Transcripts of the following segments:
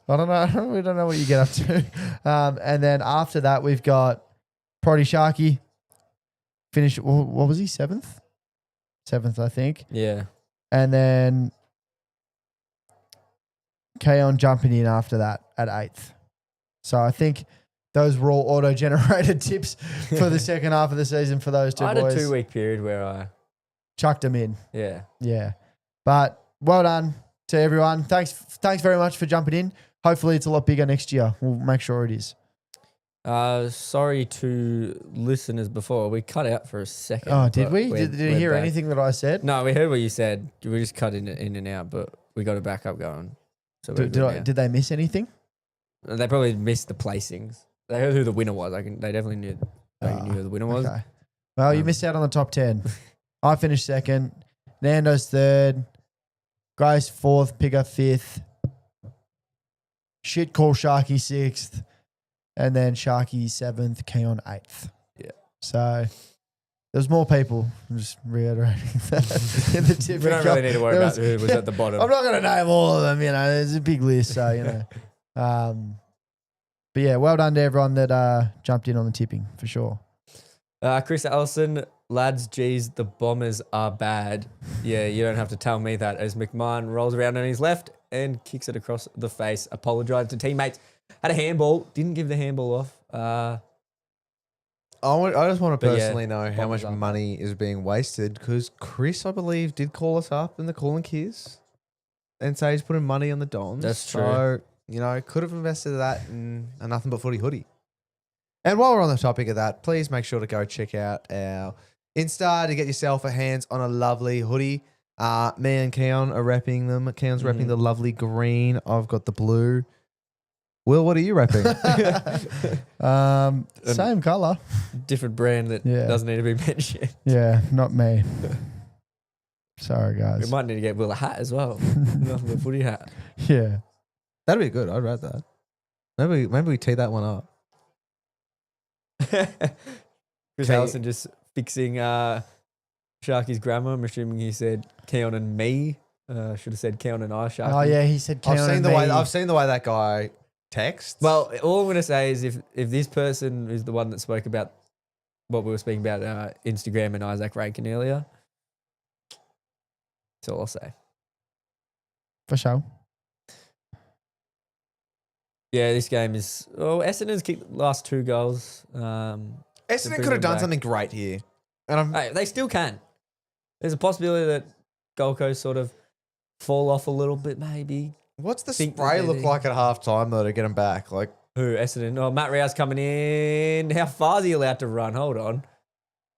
I don't know. We don't know what you get up to. And then after that, we've got Proddy Sharky. Finished, what was he, 7th? 7th, I think. Yeah. And then Keon jumping in after that at 8th. So I think those were all auto-generated tips for the second half of the season for those two boys. I had a 2-week period where I chucked them in. Yeah. Yeah. But well done to everyone. Thanks very much for jumping in. Hopefully it's a lot bigger next year. We'll make sure it is. Sorry to listeners before. We cut out for a second. Oh, did we? Did you hear anything that I said? No, we heard what you said. We just cut in and out, but we got it back up going. So did they miss anything? They probably missed the placings. They heard who the winner was. They definitely knew who the winner was. Okay. Well, you missed out on the top 10. I finished 2nd. Nando's 3rd. Grace 4th. Pigger 5th. Shit call Sharky 6th. And then Sharky 7th. Keon 8th. Yeah. So there's more people. I'm just reiterating that in the tip. We don't really need to worry about who was at the bottom. I'm not going to name all of them. There's a big list. So, but yeah, well done to everyone that jumped in on the tipping for sure. Chris Allison, lads, geez, the Bombers are bad. Yeah, you don't have to tell me that. As McMahon rolls around on his left and kicks it across the face, apologised to teammates. Had a handball, didn't give the handball off. I just want to personally know how much money is being wasted because Chris, I believe, did call us up in the Call and Kiss and say he's putting money on the Dons. That's true. So, could have invested that in a Nothing But Footy hoodie. And while we're on the topic of that, please make sure to go check out our Insta to get yourself a hands on a lovely hoodie. Me and Keon are repping them. Keon's repping the lovely green. I've got the blue. Will, what are you repping? Same colour. Different brand that doesn't need to be mentioned. Yeah, not me. Sorry, guys. We might need to get Will a hat as well. Nothing but Footy hat. Yeah. That'd be good. I'd rate that. Maybe we tee that one up. Chris Allison just fixing Sharky's grammar. I'm assuming he said Keon and me. Should have said Keon and I, Sharky. Oh, yeah, he said Keon and me. I've seen the way that guy texts. Well, all I'm going to say is if this person is the one that spoke about what we were speaking about Instagram and Isaac Rankin earlier, that's all I'll say. For sure. Yeah, this game is... Oh, Essendon's kicked the last 2 goals. Essendon could have done something great here. And hey, they still can. There's a possibility that Gold Coast sort of fall off a little bit, maybe. What's the spray look like at half time, though, to get them back? Like who? Essendon? Oh, Matt Rouse coming in. How far is he allowed to run? Hold on.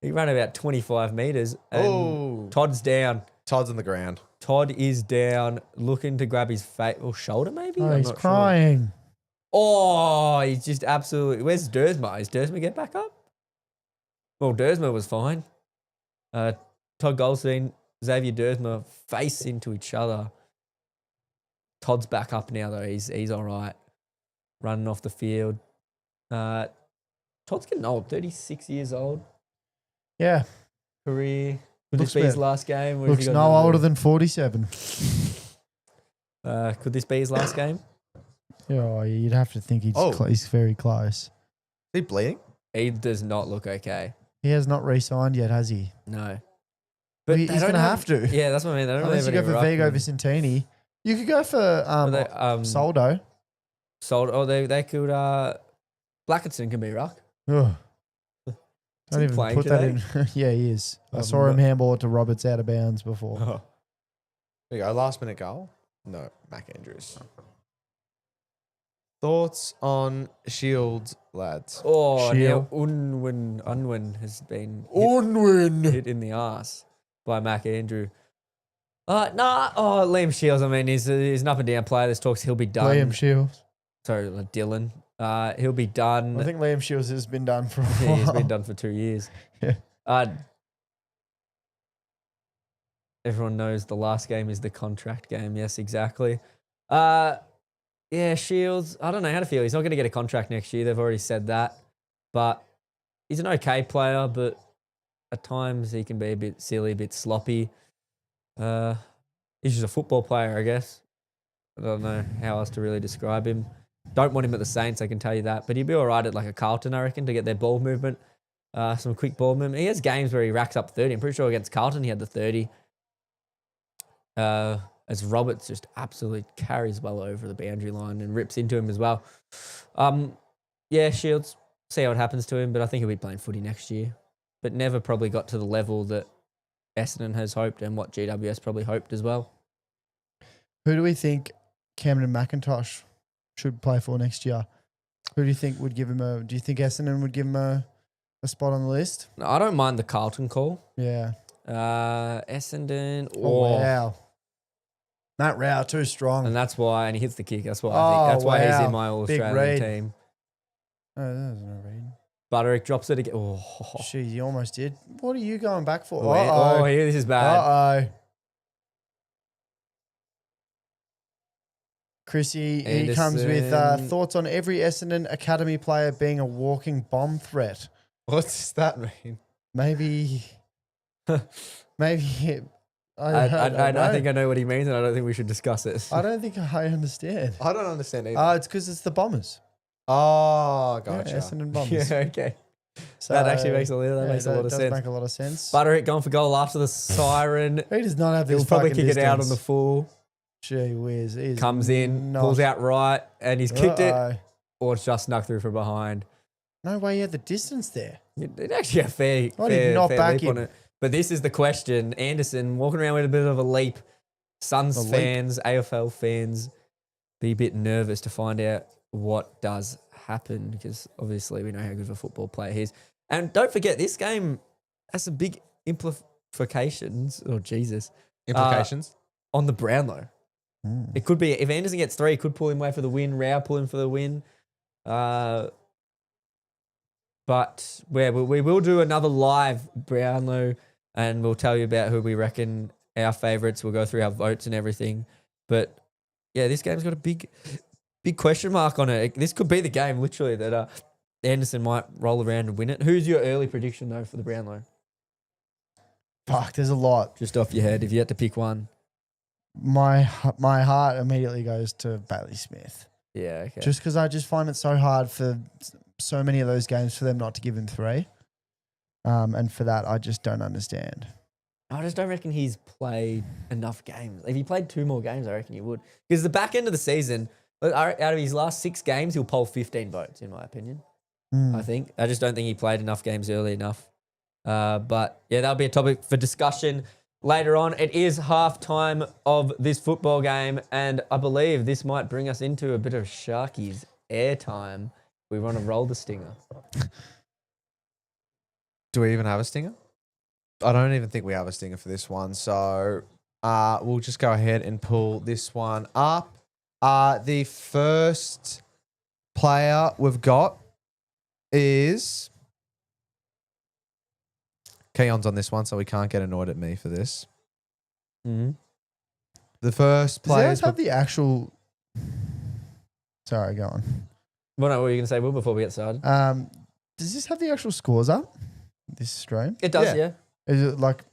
He ran about 25 metres. And Todd's down. Todd's on the ground. Todd is down, looking to grab his face or shoulder, maybe? Oh, he's crying. Sure. Oh, he's just absolutely... Where's Dersma? Is Dersma get back up? Well, Dersma was fine. Todd Goldstein, Xavier Dersma face into each other. Todd's back up now, though. He's all right. Running off the field. Todd's getting old, 36 years old. Yeah. Career. Could this be his last game? Looks no older than 47. Could this be his last game? Yeah, you'd have to think he's very close. Is he bleeding? He does not look okay. He has not re-signed yet, has he? No. But he's going to have to. Yeah, that's what I mean. They don't Unless you go for Vigo Vicentini. You could go for Soldo. Soldo. Oh, they could... Blackerson can be ruck. Don't even put that in. Yeah, he is. I saw him handball it to Roberts out of bounds before. Oh. There you go. Last minute goal? No, Mac Andrews. Thoughts on Shields, lads? Oh, now Unwin has been hit in the arse by Mac Andrew. Liam Shields, I mean, he's an up and down player. There's talks he'll be done. Liam Shields. Sorry, Dylan. He'll be done. I think Liam Shields has been done for a while. He's been done for 2 years. Yeah. Everyone knows the last game is the contract game. Yes, exactly. Yeah, Shields, I don't know how to feel. He's not going to get a contract next year. They've already said that. But he's an okay player, but at times he can be a bit silly, a bit sloppy. He's just a football player, I guess. I don't know how else to really describe him. Don't want him at the Saints, I can tell you that. But he'd be all right at like a Carlton, I reckon, to get their ball movement, some quick ball movement. He has games where he racks up 30. I'm pretty sure against Carlton he had the 30. As Roberts just absolutely carries well over the boundary line and rips into him as well. Yeah, Shields, see how it happens to him, but I think he'll be playing footy next year. But never probably got to the level that Essendon has hoped and what GWS probably hoped as well. Who do we think Cameron McIntosh should play for next year? Who do you think would give him a... Do you think Essendon would give him a spot on the list? No, I don't mind the Carlton call. Yeah. Essendon. Oh, wow. Matt Rao, too strong. And that's why, and he hits the kick. That's why I think that's why he's in my All-Australian team. Oh, that was no read. Butterick drops it again. Oh, jeez, he almost did. What are you going back for? oh, this is bad. Uh-oh. Chrissy, he comes with thoughts on every Essendon Academy player being a walking bomb threat. What does that mean? Maybe. I think I know what he means, and I don't think we should discuss it. I don't think I understand. I don't understand either. It's because it's the Bombers. Oh, gotcha. Yeah, Essendon Bombers. Yeah, okay. So, that actually makes a lot of sense. Make a lot of sense. Butterick going for goal after the siren. He does not have this. He'll probably fucking kick it out on distance. the full. Gee whiz. He Comes in, pulls out right, and he's kicked it, or it's just snuck through from behind. No way he had the distance there. It actually had fair back leap on it. But this is the question. Anderson walking around with a bit of a leap. Suns fans, AFL fans, be a bit nervous to find out what does happen, because obviously we know how good of a football player he is. And don't forget, this game has some big implications. Oh, Jesus. Implications? On the Brownlow. It could be, if Anderson gets 3, it could pull him away for the win. Rao pull him for the win. But we will do another live Brownlow, and we'll tell you about who we reckon our favourites. We'll go through our votes and everything. But yeah, this game's got a big question mark on it. This could be the game, literally, that Anderson might roll around and win it. Who's your early prediction, though, for the Brownlow? Fuck, there's a lot. Just off your head, if you had to pick one. My heart immediately goes to Bailey Smith. Yeah, okay. Just because I just find it so hard for so many of those games for them not to give him 3. And for that, I just don't understand. I just don't reckon he's played enough games. If he played 2 more games, I reckon he would. Because the back end of the season, out of his last 6 games, he'll poll 15 votes, in my opinion. I think. I just don't think he played enough games early enough. But yeah, that'll be a topic for discussion later on. It is halftime of this football game, and I believe this might bring us into a bit of Sharkies airtime. We want to roll the stinger. Do we even have a stinger? I don't even think we have a stinger for this one. So we'll just go ahead and pull this one up. The first player we've got is... Keon's on this one, so we can't get annoyed at me for this. Mm-hmm. The first player... Does have the actual... Sorry, go on. Well, no, what were you going to say, Will, before we get started? Does this have the actual scores up? This stream? It does, yeah. Is it like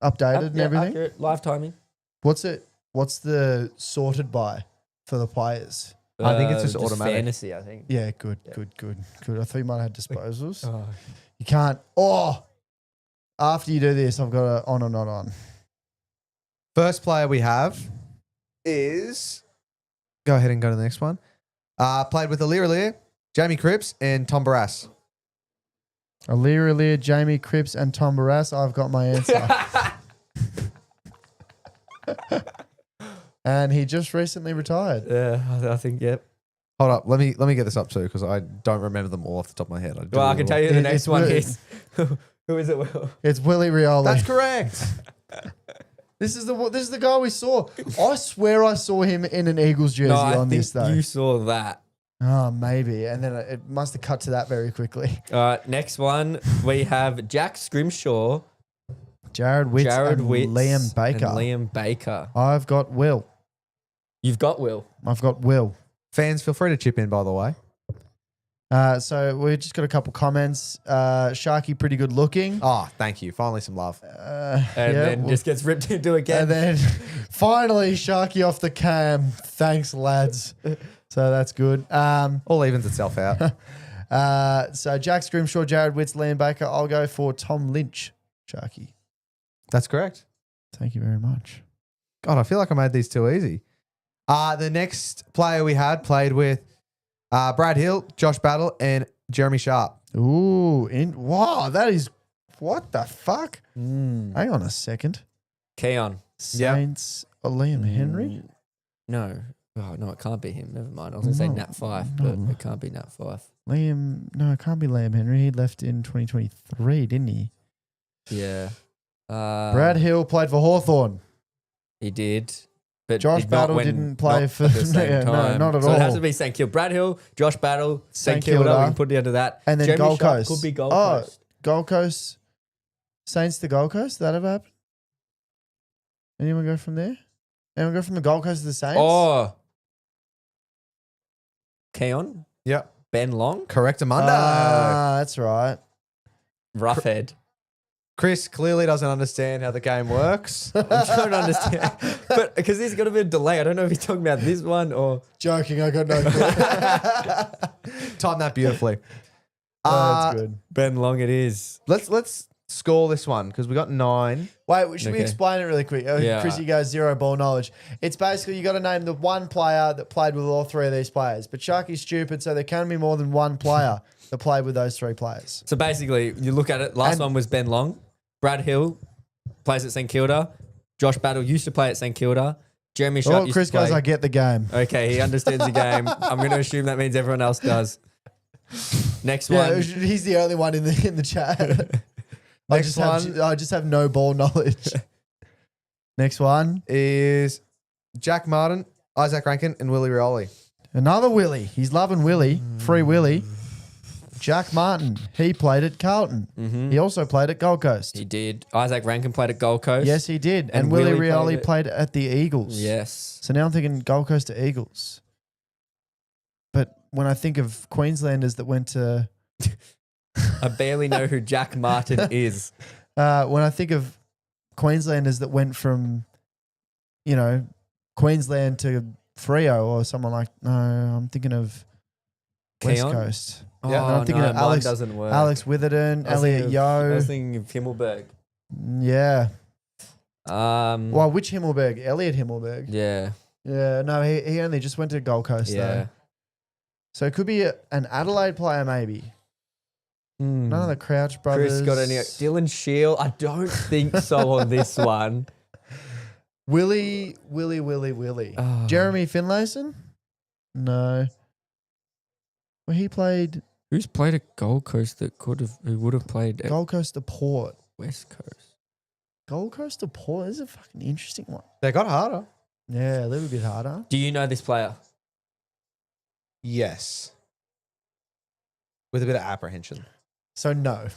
updated and everything? Accurate, live timing. What's the sorted by for the players? I think it's just automatic. Fantasy, I think. Yeah, good. I thought you might have disposals. You can't. After you do this, I've got a on or not on. First player we have is... Go ahead and go to the next one. Played with Aliir, Jamie Cripps, and Tom Barrass. Aliir, Jamie Cripps, and Tom Barrass. I've got my answer. And he just recently retired. Yeah, I think, yep. Hold up. Let me get this up too, because I don't remember them all off the top of my head. I can tell you the next one is... Who is it, Will? It's Willie Rioli. That's correct. This is the guy we saw. I swear I saw him in an Eagles jersey on this, though. You saw that. Oh, maybe. And then it must have cut to that very quickly. All right, next one. We have Jack Scrimshaw, Jared Witts, and Liam Baker. I've got Will. You've got Will. I've got Will. Fans, feel free to chip in, by the way. So we just got a couple comments. Sharky, pretty good looking. Oh, thank you. Finally, some love. And yeah, then just gets ripped into again. And then finally, Sharky off the cam. Thanks, lads. So that's good. All evens itself out. So Jack Scrimshaw, Jared Witz, Liam Baker. I'll go for Tom Lynch, Sharky. That's correct. Thank you very much. God, I feel like I made these too easy. The next player we had played with Brad Hill, Josh Battle, and Jeremy Sharp. Ooh, wow, that is what the fuck? Mm. Hang on a second. Keon. Saints, Liam Henry. No. Oh, no, it can't be him. Never mind. I was going to say No, Nat 5, no. but it can't be Nat 5. No, it can't be Liam Henry. He left in 2023, didn't he? Yeah. Brad Hill played for Hawthorn. He did. But Josh did not Battle when- didn't play not for at the same yeah, no, time. not at so all. it has to be St Kilda. Brad Hill, Josh Battle, St St Kilda. Kilda. We can put it under that. And then Jeremy Gold Sharp Coast. could be Gold Oh, Coast. Gold Coast. Saints to Gold Coast. Did that ever happen? Anyone go from there? Anyone go from the Gold Coast to the Saints? Oh. Keon, Yep. Ben Long, Correct, Amanda. That's right. Roughhead. Chris clearly doesn't understand how the game works. I'm trying to understand. But because there's got a bit of delay. I don't know if he's talking about this one or. Joking, I got no clue. Timed that beautifully. That's good. Ben Long it is. Let's score this one because we got 9. Wait, should we Okay. explain it really quick? Yeah. Chrissy goes zero ball knowledge. It's basically you got to name the one player that played with all three of these players. But Sharky's stupid, so there can be more than one player that played with those three players. So basically, you look at it. Last And- one was Ben Long. Brad Hill plays at St Kilda. Josh Battle used to play at St Kilda. Jeremy Sharp Oh, used Chris to play. goes, I get the game. Okay, he understands the game. I'm going to assume that means everyone else does. Next Yeah, one. he's the only one in the chat. Next I just have no ball knowledge. Next one. Is Jack Martin, Isaac Rankin, and Willie Rioli. Another Willie. He's loving Willie. Free Willie. Jack Martin. He played at Carlton. Mhm. He also played at Gold Coast. He did. Isaac Rankin played at Gold Coast. Yes, he did. And And Willie Willie Rioli played played at the Eagles. Yes. So now I'm thinking Gold Coast to Eagles. But when I think of Queenslanders that went to, I barely know who Jack Martin is. when I think of Queenslanders that went from, Queensland to Freo or someone like, no, I'm thinking of West Keon? Coast. Yeah, I'm thinking of mine Alex- doesn't work. Alex Witherden, I was thinking Elliot of- I Yeo. was thinking of Himmelberg. Yeah. Well, Which Himmelberg? Elliot Himmelberg. yeah. Yeah, no, he only just went to Gold Coast Yeah. though. So it could be an Adelaide player maybe. Hmm. None of the Crouch brothers. Chris got any? Dylan Shield? I don't think so on this one. Willie. Oh. Jeremy Finlayson? No. Well, he played Who's played at Gold Coast that who would have played at Gold Coast to Port. West Coast? Gold Coast to Port? This is a fucking interesting one. They got harder. Yeah, a little bit harder. Do you know this player? Yes. With a bit of apprehension. So no.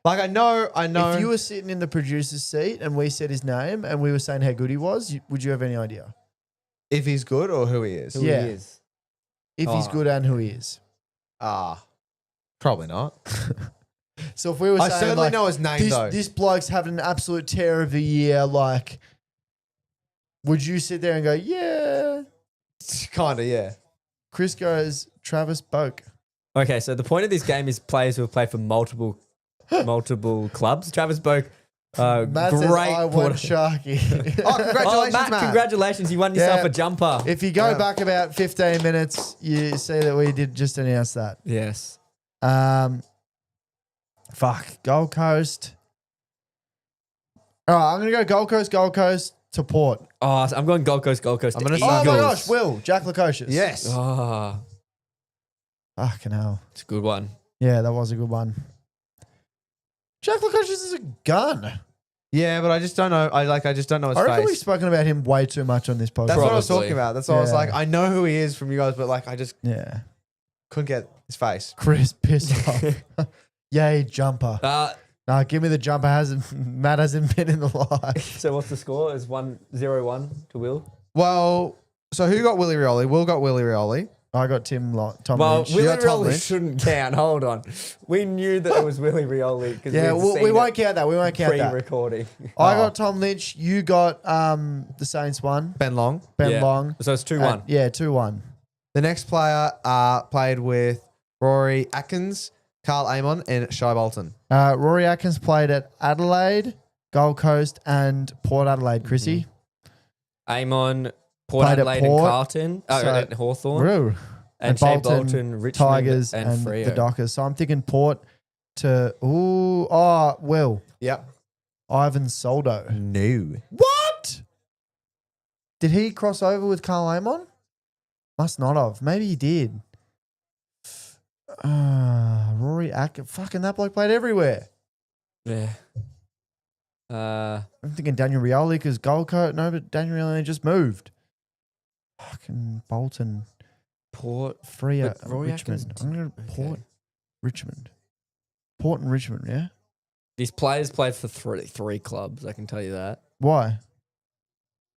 Like I know. If you were sitting in the producer's seat and we said his name and we were saying how good he was, would you have any idea? if he's good or who he is. Who Yeah. he is? If he's Oh. good and who he is. Probably not. So if we were I saying certainly like, know his name though. this bloke's having an absolute tear of the year, like, would you sit there and go, yeah? Kind of, yeah. Chris goes, Travis Boak. Okay, so the point of this game is players who have played for multiple clubs. Travis Boak, Matt great. says, I want quarter- Sharky. Oh, congratulations, Matt, Matt. congratulations. You won yourself Yeah. a jumper. If you go Yeah. back about 15 minutes, you see that we did just announce that. Yes. Gold Coast. All right, I'm going to go Gold Coast to Port. Oh, I'm going Gold Coast. I'm to gonna say Oh my Eagles. gosh, Will, Jack Lukosius. Yes. Oh, Fucking hell. it's a good one. Yeah, that was a good one. Jack Lukosius is a gun. Yeah, but I just don't know. I just don't know his I reckon we've face. spoken about him way too much on this podcast. That's what I was Probably. talking about. That's why I was Yeah. like, I know who he is from you guys, but like, I just Yeah. couldn't get his face. Chris pissed off. Yay, jumper. No, give me the jumper. Matt hasn't been in the live. So what's the score? Is 1-0-1 to Will? Well, so who got Willie Rioli? Will got Willie Rioli. I got Tom Well, Lynch. Willie got Tom Rioli Lynch? shouldn't count. Hold on. We knew that it was Willie Rioli because Yeah, we won't count that. We won't count that. pre-recording. I got Tom Lynch. You got the Saints one. Ben Long. Ben Yeah. Long. So it's 2-1. Yeah, 2-1. The next player played with Rory Atkins, Carl Amon, and Shai Bolton. Rory Atkins played at Adelaide, Gold Coast, and Port Adelaide. Chrissy. Amon, Port Played at Adelaide Port, and Carlton. so- Hawthorn. Woo. And Shea Bolton, Richmond, Tigers, and and Freo. the Dockers. So I'm thinking Port to Will Yep. Ivan Soldo. No. What? Did he cross over with Carl Amon? Must not have. Maybe he did. Rory Atkins. Fucking that bloke played everywhere. Yeah. I'm thinking Daniel Rioli because Gold Coast. No, but Daniel Rioli just moved. Fucking Bolton. Port. Freo. But Rory Richmond. Atkins- I'm going to Port. okay. Richmond. Port and Richmond, yeah? These players played for three clubs, I can tell you that. Why?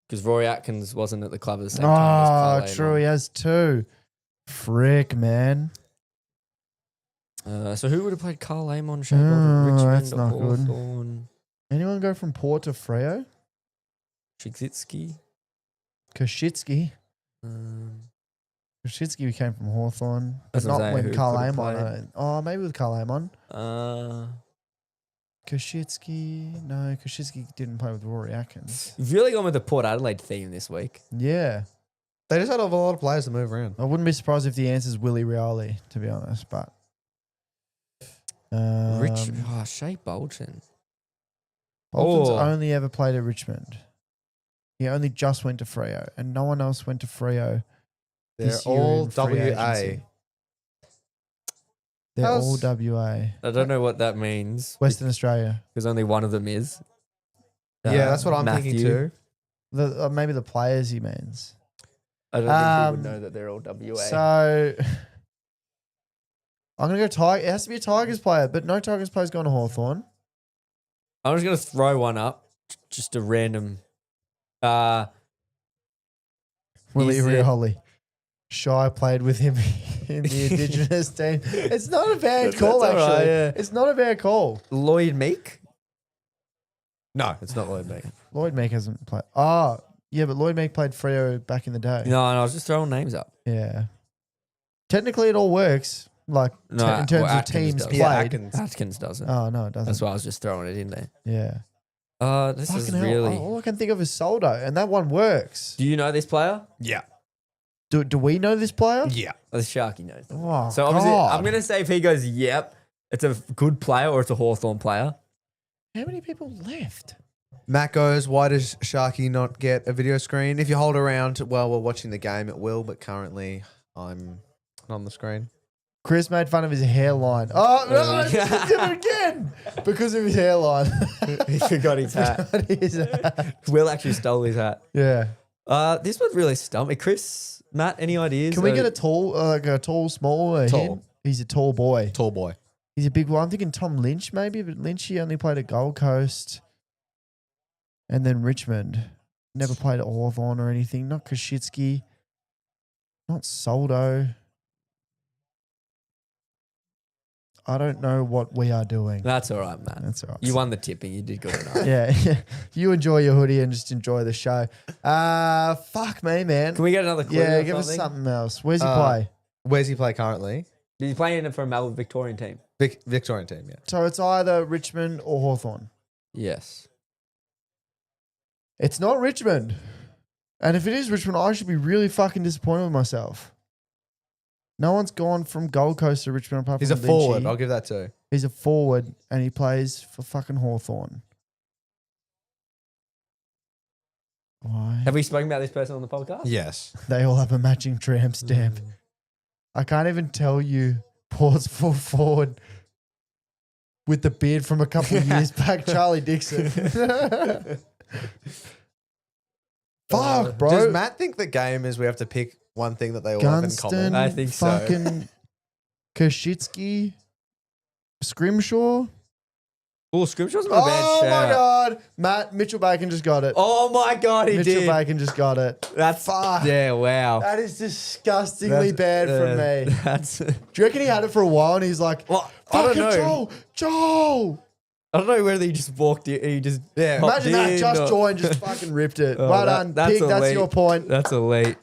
Because Rory Atkins wasn't at the club at the same time as Carl Oh, true. Amon. He has two. Frick, man. So who would have played Carl Amon, Shea Bolton, Richmond, that's not good. Hawthorn, Anyone go from Port to Freo? Chigzitsky? Koshitsky. Um, Koshitsky came from Hawthorn. But That's what not I'm saying, when who Carl could have Amon. played? Maybe with Carl Amon. uh, Koshitsky. No, Koshitsky didn't play with Rory Atkins. you've really gone with the Port Adelaide theme this week. Yeah. They just had a lot of players to move around. I wouldn't be surprised if the answer is Willie Rioli, to be honest. But Shea Bolton. Bolton's Oh. only ever played at Richmond. He only just went to Freo, and no one else went to Freo. They're this year all in free WA. agency. They're How's- all WA. I don't know what that means Western Australia. because only one of them is. Yeah, that's what I'm thinking Matthew. too. Maybe the players he means. I don't think he Um, would know that they're all WA. So I'm gonna go Tiger. It has to be a Tigers player, but no Tigers player's gone to Hawthorn. I'm just going to throw one up. Just a random. Willie Is it- Rioli. Shy played with him in the Indigenous team. It's not a bad That's call, all right, actually. yeah. It's not a bad call. Lloyd Meek? No, it's not Lloyd Meek. Lloyd Meek hasn't played. Oh, yeah, but Lloyd Meek played Freo back in the day. No, I was just throwing names up. Yeah. Technically, it all works. Like No, in terms well, of Atkins teams does. played. Yeah, Atkins. Atkins doesn't. Oh no, it doesn't. That's why I was just throwing it in there. Yeah. This is Fucking hell, really. all I can think of is Soldo, and that one works. Do you know this player? Yeah. Do we know this player? Yeah. Oh, the Sharky knows. Oh, So obviously, God. I'm going to say if he goes, yep, it's a good player or it's a Hawthorn player. How many people left? Matt goes, why does Sharky not get a video screen? If you hold around while we're watching the game, it will, but currently I'm not on the screen. Chris made fun of his hairline. Oh, no, he did it again because of his hairline. He forgot his hat. His hat. Will actually stole his hat. Yeah. This would really stump me. Chris, Matt, any ideas? Can we get a tall, small? Or Tall. him? He's a tall boy. Tall boy. He's a big boy. I'm thinking Tom Lynch maybe, but Lynch he only played at Gold Coast and then Richmond. Never played at Hawthorn or anything. Not Koshitsky. Not Soldo. I don't know what we are doing. That's all right, Matt. That's all right. You won the tipping. You did good enough. Yeah. You enjoy your hoodie and just enjoy the show. Fuck me, man. Can we get another clue? Yeah, or give us something? something else. Where's he Uh, play? Where's he play currently? He's playing it for a Melbourne Victorian team. Victorian team, yeah. So it's either Richmond or Hawthorn. Yes. It's not Richmond. And if it is Richmond, I should be really fucking disappointed with myself. No one's gone from Gold Coast to Richmond apart He's a from forward. Lynchy. I'll give that too. He's a forward and he plays for fucking Hawthorn. Why? Have we spoken about this person on the podcast? Yes. They all have a matching tramp stamp. I can't even tell you Port's full forward with the beard from a couple of years back, Charlie Dixon. Fuck, bro. Does Matt think the game is we have to pick one thing that they all have in Gunston, common? I think so. fucking Koshitsky, Scrimshaw. Oh, Scrimshaw's not a bad Oh my shout. God. Matt, Mitchell Bacon just got it. Oh my God, he Mitchell did. Bacon just got it. That's Fuck. yeah, wow. That is disgustingly bad from me. That's. Do you reckon he had it for a while and he's like, Well, I don't fucking know. Joel. I don't know whether he just walked in. He just Yeah. hopped Imagine that. in Just or- joined, just fucking ripped it. Oh, well that- done, that's Pig. That's elite. your point. That's elite.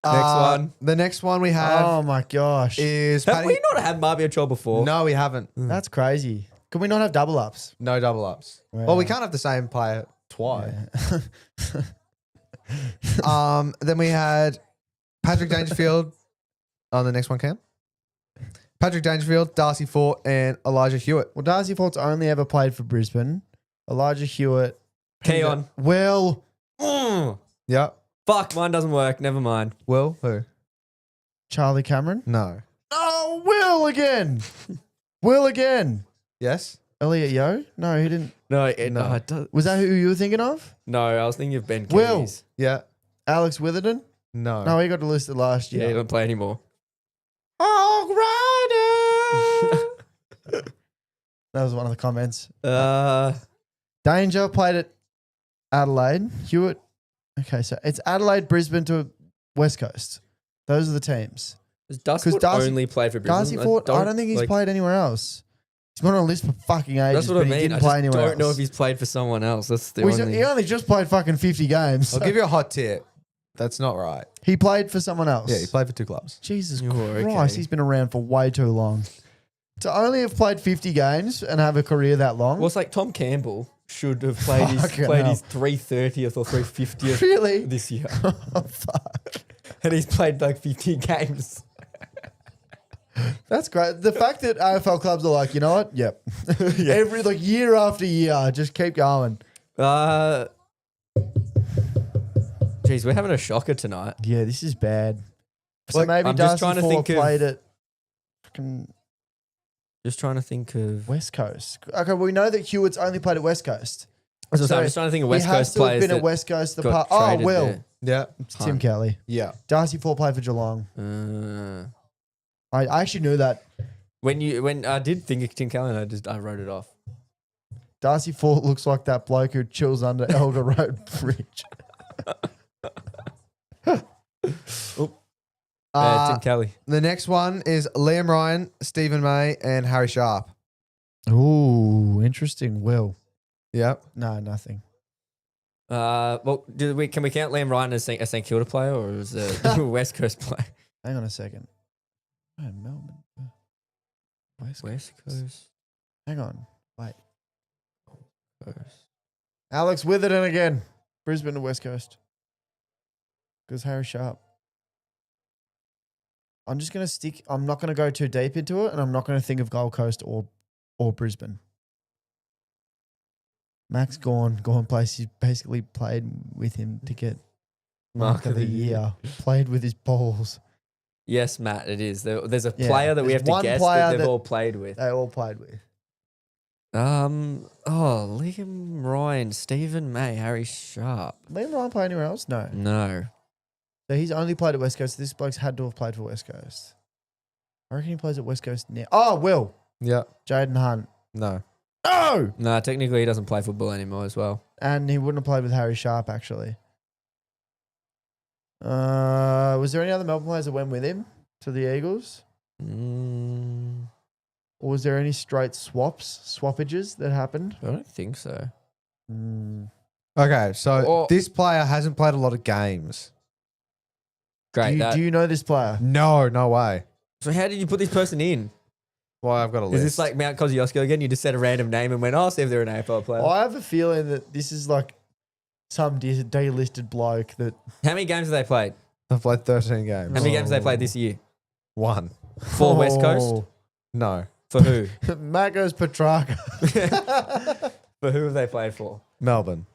Next one. The next one we have Oh my gosh. is Have Paddy. we not had Marbia Troll before? No, we haven't. That's crazy. Can we not have double ups? No double ups. Wow. Well, we can't have the same player twice. Then we had Patrick Dangerfield on the next one, Cam. Patrick Dangerfield, Darcy Fort, and Elijah Hewitt. Well, Darcy Fort's only ever played for Brisbane. Elijah Hewitt. Keon. Will. Yep. Fuck, mine doesn't work. Never mind. Will, who? Charlie Cameron. No. Oh, Will again. Will again. Yes? Elliot Yo? No, he didn't. No, No. it does. Was that who you were thinking of? No, I was thinking of Ben Will. Keys. Yeah. Alex Witherden? No. No, he got listed last Yeah, he year. don't play anymore. Hog Rider. That was one of the comments. Danger played at Adelaide. Hewitt. Okay, so it's Adelaide, Brisbane to West Coast. Those are the teams. Does Dusty Darcy- only play for Brisbane? Darcy Fort, I don't think he's played anywhere else. He's been on a list for fucking ages. That's what I but mean. He didn't I play just anywhere don't know else. if he's played for someone else. That's the Well, only. he only just played fucking 50 games. I'll give you a hot tip. That's not right. He played for someone else. Yeah, he played for 2 clubs. Jesus Oh, Christ, okay. he's been around for way too long. To only have played 50 games and have a career that long. Well, it's like Tom Campbell should have played Fucking his hell. 330th or 350th Really? this year, Oh, fuck. and he's played like 50 games. That's great. The fact that AFL clubs are like, you know what? Yep. Every year after year, just keep going. Geez, we're having a shocker tonight. Yeah, this is bad. So Like, maybe I'm just Darcy trying to Fort think of- played at fucking Just trying to think of. West Coast. Okay, well, we know that Hewitt's only played at West Coast. I'm just So trying to think of He West has Coast to have players been that at West Coast. got Oh, traded Will. there. Yeah. It's Tim Kelly. Yeah. Darcy Fort played for Geelong. I actually knew that. When I did think of Tim Kelly, I wrote it off. Darcy Fort looks like that bloke who chills under Elder Road Bridge. Tim Kelly. The next one is Liam Ryan, Stephen May, and Harry Sharp. Ooh, interesting. Will. Yep. No, nothing. Well, can we count Liam Ryan as a St Kilda player or as a West Coast player? Hang on a second. Oh, Melbourne. West West Coast. Coast. Hang on. Wait. Alex Witherden again. Brisbane to West Coast. Because Harry Sharp. I'm just going to stick. I'm not going to go too deep into it, and I'm not going to think of Gold Coast or Brisbane. Max gone place. He basically played with him to get Mark of the Year. Played with his balls. Yes, Matt, it is. There's a Yeah, player that we there's have to one guess player that they've that- all played with. They all played with. Liam Ryan, Stephen May, Harry Sharp. Liam Ryan play anywhere else? No. No. So he's only played at West Coast. This bloke's had to have played for West Coast. I reckon he plays at West Coast now. Oh, Will. Yep. Jaden Hunt. No. No! No, technically he doesn't play football anymore as well. And he wouldn't have played with Harry Sharp, actually. Was there any other Melbourne players that went with him to the Eagles? Mm, Or was there any straight swappages that happened? I don't think so. Okay, so Or- this player hasn't played a lot of games. Great. Do you know this player? No, no way. So how did you put this person in? Well, I've got a list. Is this like Mount Kosciuszko again? You just said a random name and went, "Oh, see if they're an AFL player." I have a feeling that this is like some delisted bloke that... How many games have they played? I've played 13 games. How many games have they played this year? 1. For West Coast? No. For who? Magos Petrarca. For who have they played for? Melbourne.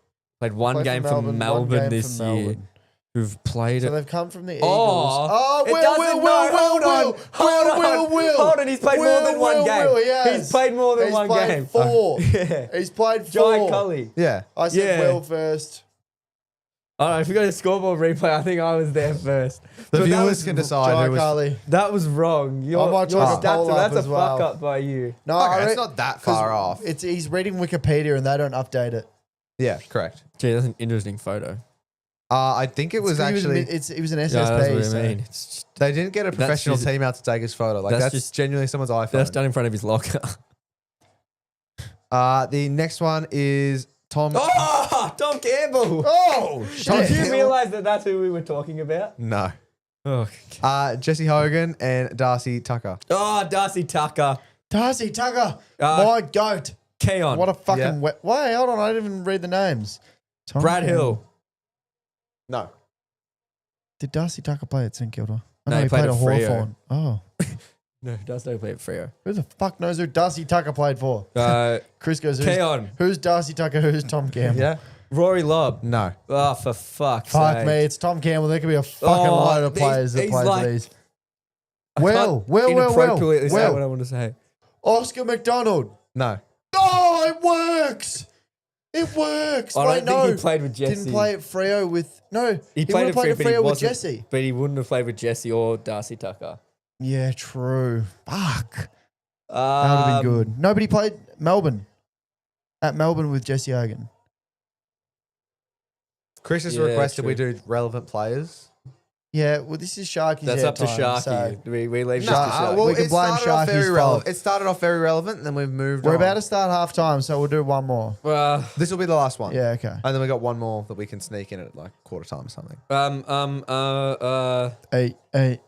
Played one Played game for for Melbourne, Melbourne, one game this for year. Melbourne. Who've played So it. they've come from the Eagles. Oh, it Will, doesn't- no, hold on. Hold on, he's played more than one game. He has. He's played more than He's one played game. 4. Yeah. He's played 4. Giant Cully. Yeah. I said Yeah. Will first. Oh, if you got a scoreboard replay, I think I was there first. The But that viewers was- can decide Jai who was. Carly. That was wrong. Your, I might your try to stats pull are, up that's a as well. fuck up by you. No, Okay, I it's re- not that 'cause far off. He's reading Wikipedia and they don't update it. Yeah, correct. Gee, that's an interesting photo. I think it was It's 'cause actually. it was an SSP. Yeah, that's what I so- mean. It's just, They didn't get a professional just- team out to take his photo. Like that's that's just- genuinely someone's iPhone. that's done in front of his locker. The next one is Tom. Oh, Tom Campbell. Oh, Did shit. you realise that that's who we were talking about? No. Oh, Jesse Hogan and Darcy Tucker. Darcy Tucker. Darcy Tucker. Uh, My goat. Keon. What a fucking Yeah. wet. Wait, hold on. I didn't even read the names. Tom Brad Campbell. Hill. No. Did Darcy Tucker play at St Kilda? Oh, No, he played at at Freo. Hawthorn. Oh. No, Darcy Tucker played at Freo. Who the fuck knows who Darcy Tucker played for? Chris goes, Keon. who's Darcy Tucker? Who's Tom Campbell? Yeah. Rory Lobb. No. Oh, for fuck's Fuck sake. me. It's Tom Campbell. There could be a fucking Oh, load of these- players that he's play like- for these. I Well, can't inappropriately say what I well. want to say. Oscar McDonald. No. Oh, it works. It works. I don't Wait, think no. he played with Jesse. Didn't play at Freo with... No, He would played have at played at Freo, but he Freo with wasn't- Jesse. But he wouldn't have played with Jesse or Darcy Tucker. Yeah, true. Fuck. That would have been good. Nobody played Melbourne. At Melbourne with Jesse Hogan. Chris has Yeah, requested we true. do relevant players. Yeah, well, this is Sharky's That's up to airtime, Sharky. so We leave No, this to Sharky. well, we can blame started off Sharky's very fault. relevant. It started off very relevant, and then we've moved we're on. about to start half time, so we'll do one more. This will be the last one. Yeah, okay. And then we got one more that we can sneak in at like quarter time or something.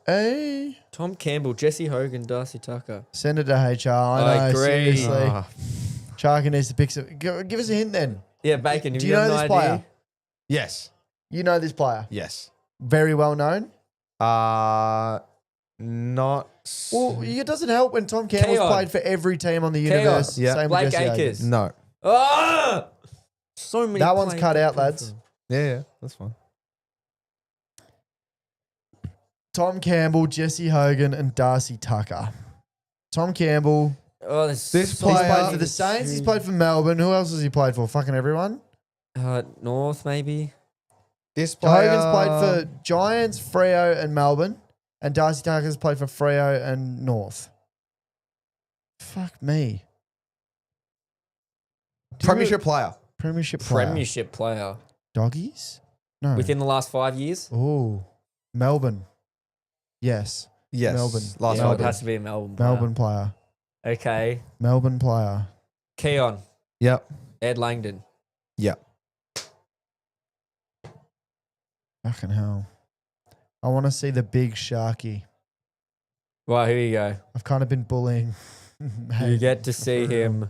Hey. Tom Campbell, Jesse Hogan, Darcy Tucker. Send it to HR. I I know, agree. seriously. Ah. Sharky needs to pick some. Give us a hint then. Yeah, Bacon. Have Do you you got know an this idea? player? Yes. You know this player. Yes. Very well known. Not. Well, it doesn't help when Tom Campbell's Keon. played for every team on the Keon. universe. Yeah. Same Blake with Jesse Hogan. Akers. No. Ah! So many. That one's players cut to out, pick lads. from. Yeah, that's fine. Tom Campbell, Jesse Hogan, and Darcy Tucker. Tom Campbell. Oh, there's This so He's player- played many for the to Saints. He's choose. played for Melbourne. Who else has he played for? Fucking everyone. North, maybe. This player. Hogan's played for Giants, Freo, and Melbourne. And Darcy Tucker's played for Freo and North. Fuck me. Premiership player. Premiership player. Premiership player Doggies? No. within the last 5 years. Oh, Melbourne. Yes. Yes. Melbourne. Last Yeah, five it years. has to be a Melbourne. Player. Melbourne player. Okay. Melbourne player. Keon, Yep. Ed Langdon. Yep. Fucking hell. I want to see the big Sharky. Well, here you go. I've kind of been bullying. You get to see him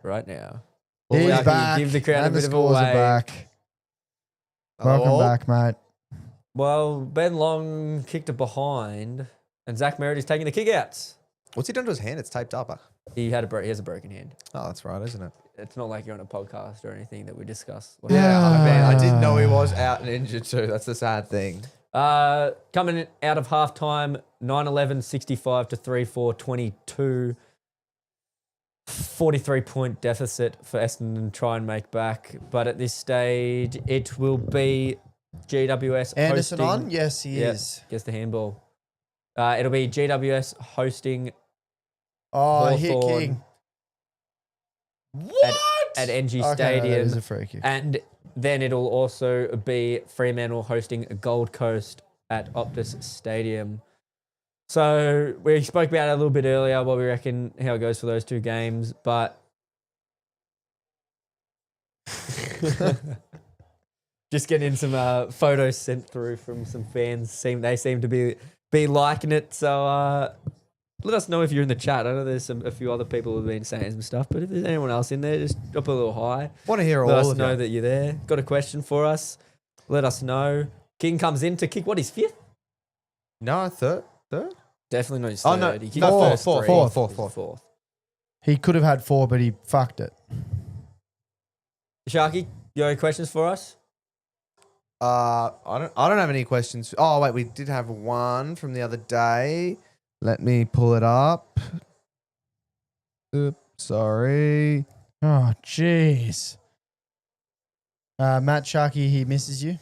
right now. He's Sharky, back. Give the crowd and a the bit of a scores are wave. back. Welcome Oh. back, mate. Well, Ben Long kicked it behind, and Zach Merritt is taking the kickouts. What's he done to his hand? It's taped up. He has a broken hand. Oh, that's right, isn't it? It's not like you're on a podcast or anything that we discuss. I didn't know he was out and injured too. That's the sad thing. Coming in out of halftime, 9-11, 65 to 3-4, 22. 43-point deficit for Essendon to try and make back. But at this stage, it will be GWS Anderson hosting. on? Yes, he Yep, is. gets the handball. It'll be GWS hosting Oh, hit Hawthorn king. at NG Okay, Stadium. that is a free kick. And then it'll also be Fremantle hosting Gold Coast at Optus Stadium. So we spoke about it a little bit earlier, what we reckon, how it goes for those two games. But just getting some photos sent through from some fans. They seem to be liking it. So let us know if you're in the chat. I know there's a few other people who have been saying some stuff, but if there's anyone else in there, just drop a little hi. Want to hear all Let us of know you. that you're there. Got a question for us? Let us know. King comes in to kick what, his fifth? No, third. Definitely not his Oh, third. no. He kicked No, the first fourth, three. fourth. Fourth. He could have had 4, but he fucked it. Sharky, you have any questions for us? I don't have any questions. Oh wait, we did have one from the other day. Let me pull it up. Oops, sorry. Oh, jeez. Matt Sharkey, he misses you.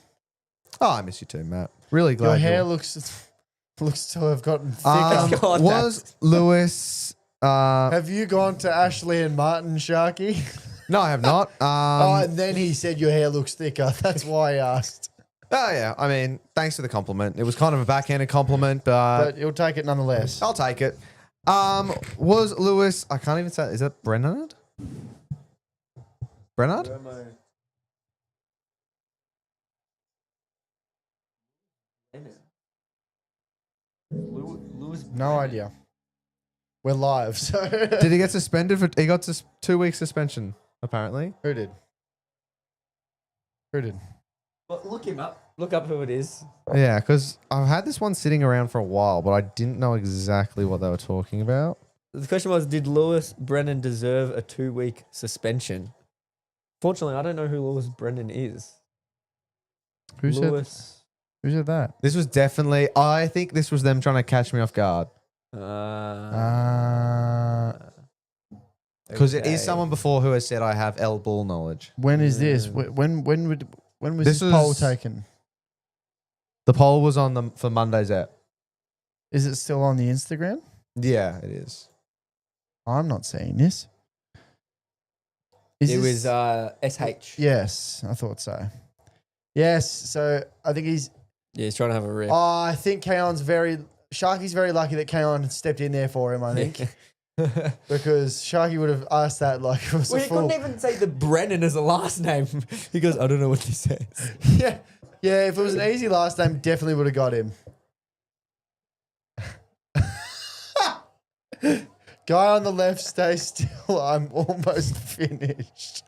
Oh, I miss you too, Matt. Really glad Your hair you're- looks to have gotten thicker. God, was Lewis. Have you gone to Ashley and Martin, Sharky? No, I have not. And then he said your hair looks thicker. That's why I asked. Oh, yeah. I mean, thanks for the compliment. It was kind of a backhanded compliment, but But you'll take it nonetheless. I'll take it. Was Lewis, I can't even say, is that Brennard? Brennard? No idea. We're live, so. Did he get suspended for, he got 2 weeks suspension, apparently. Who did? Who did? But look him up. Look up who it is. Yeah, because I've had this one sitting around for a while, but I didn't know exactly what they were talking about. The question was, did Lewis Brennan deserve a 2-week suspension? Fortunately, I don't know who Lewis Brennan is. Who Lewis. said? Who said that? This was definitely, I think this was them trying to catch me off guard. Because it is someone before who has said I have L ball knowledge. When is this? When was This this poll was- taken? The poll was on the for Monday's app. Is it still on the Instagram? Yeah, it is. I'm not seeing this. Is It this- was SH. Yes, I thought so. Yes, so I think he's. Yeah, he's trying to have a rip. I think Sharky's very lucky that Kaon stepped in there for him. I think because Sharky would have asked that like it was Well, a he fool. couldn't even say the Brennan as a last name. He goes, I don't know what this says. Yeah, yeah. If it was an easy last name, definitely would have got him. Guy on the left, stay still. I'm almost finished.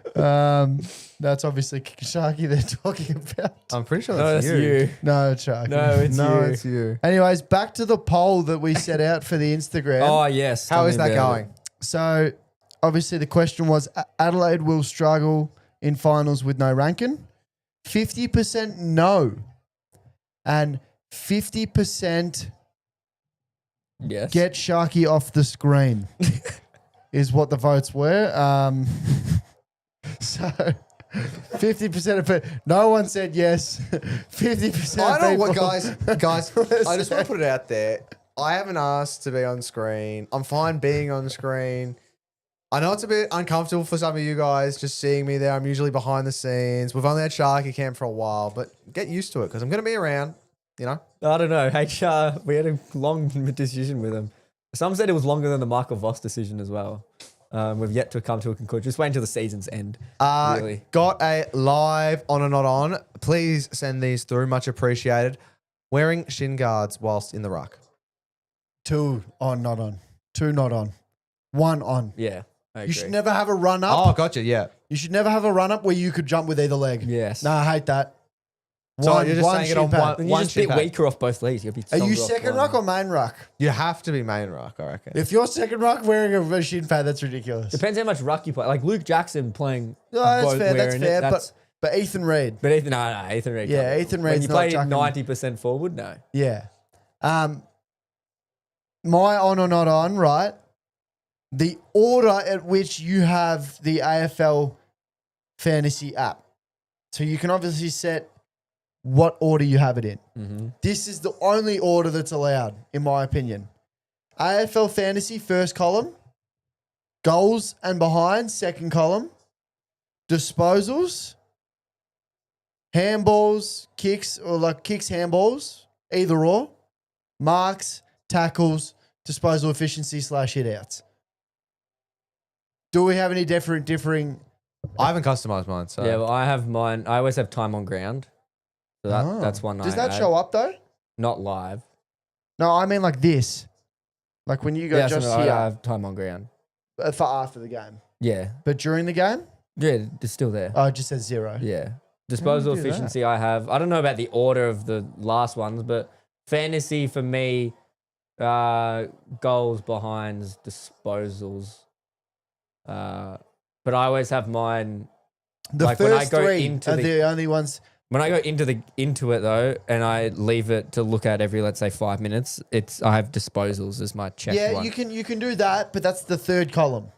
That's obviously Sharky they're talking about. I'm pretty sure No, that's, that's you. No, Sharky. No, it's No, you. it's you. Anyways, back to the poll that we set out for the Instagram. Oh, yes. How tell is me that about going? it. So, obviously, the question was Adelaide will struggle in finals with no Rankin. 50% no. And 50% Yes. get Sharky off the screen is what the votes were. So, 50% of it. No one said yes. 50% I know what, people- guys, I just want to put it out there. I haven't asked to be on screen. I'm fine being on screen. I know it's a bit uncomfortable for some of you guys just seeing me there. I'm usually behind the scenes. We've only had Sharky camp for a while, but get used to it because I'm going to be around, you know? I don't know. HR, we had a long decision with him. Some said it was longer than the Michael Voss decision as well. We've yet to come to a conclusion. Just wait until the season's end. Really. Got a live on or not on. Please send these through. Much appreciated. Wearing shin guards whilst in the ruck. 2 on, not on. 2 not on. 1 on. Yeah. I You agree. should never have a run up. Oh, gotcha. Yeah. You should never have a run up where you could jump with either leg. Yes. No, I hate that. So you're just saying it on shin pad. one- Then you're just a bit shin pad. weaker off both legs. You'll be Are you stronger off second one. ruck or main ruck? You have to be main ruck, I reckon. If you're second ruck wearing a shin pad, that's ridiculous. Depends how much ruck you play. Like Luke Jackson playing. No, that's both fair. That's wearing fair. it, But Ethan Reid, But Ethan, no, Ethan Reid. Yeah, can't. Ethan When Reid's you not play chucking- 90% forward, no. yeah. My on or not on, right? The order at which you have the AFL fantasy app. So you can obviously set what order you have it in. Mm-hmm. This is the only order that's allowed, in my opinion. AFL fantasy, first column. Goals and behind, second column. Disposals. Handballs, kicks, or like kicks, handballs, either or. Marks, tackles, disposal efficiency / hitouts. Do we have any differing? I haven't customized mine, so. Yeah, well, I have mine. I always have time on ground. So that's one. Does I that add. show up though? Not live. No, I mean like this. Like when you go Yeah, just so I here have time on ground. for after the game. Yeah. But during the game, Yeah, it's still there. oh, it just says 0. Yeah. Disposal do that? efficiency I have. I don't know about the order of the last ones, but fantasy for me, goals, behinds, disposals. But I always have mine. The Like, when I first go 3 into are the- the only ones. When I go into it though, and I leave it to look at every, let's say, 5 minutes, I have disposals as my check Yeah, one. you can do that, but that's the third column.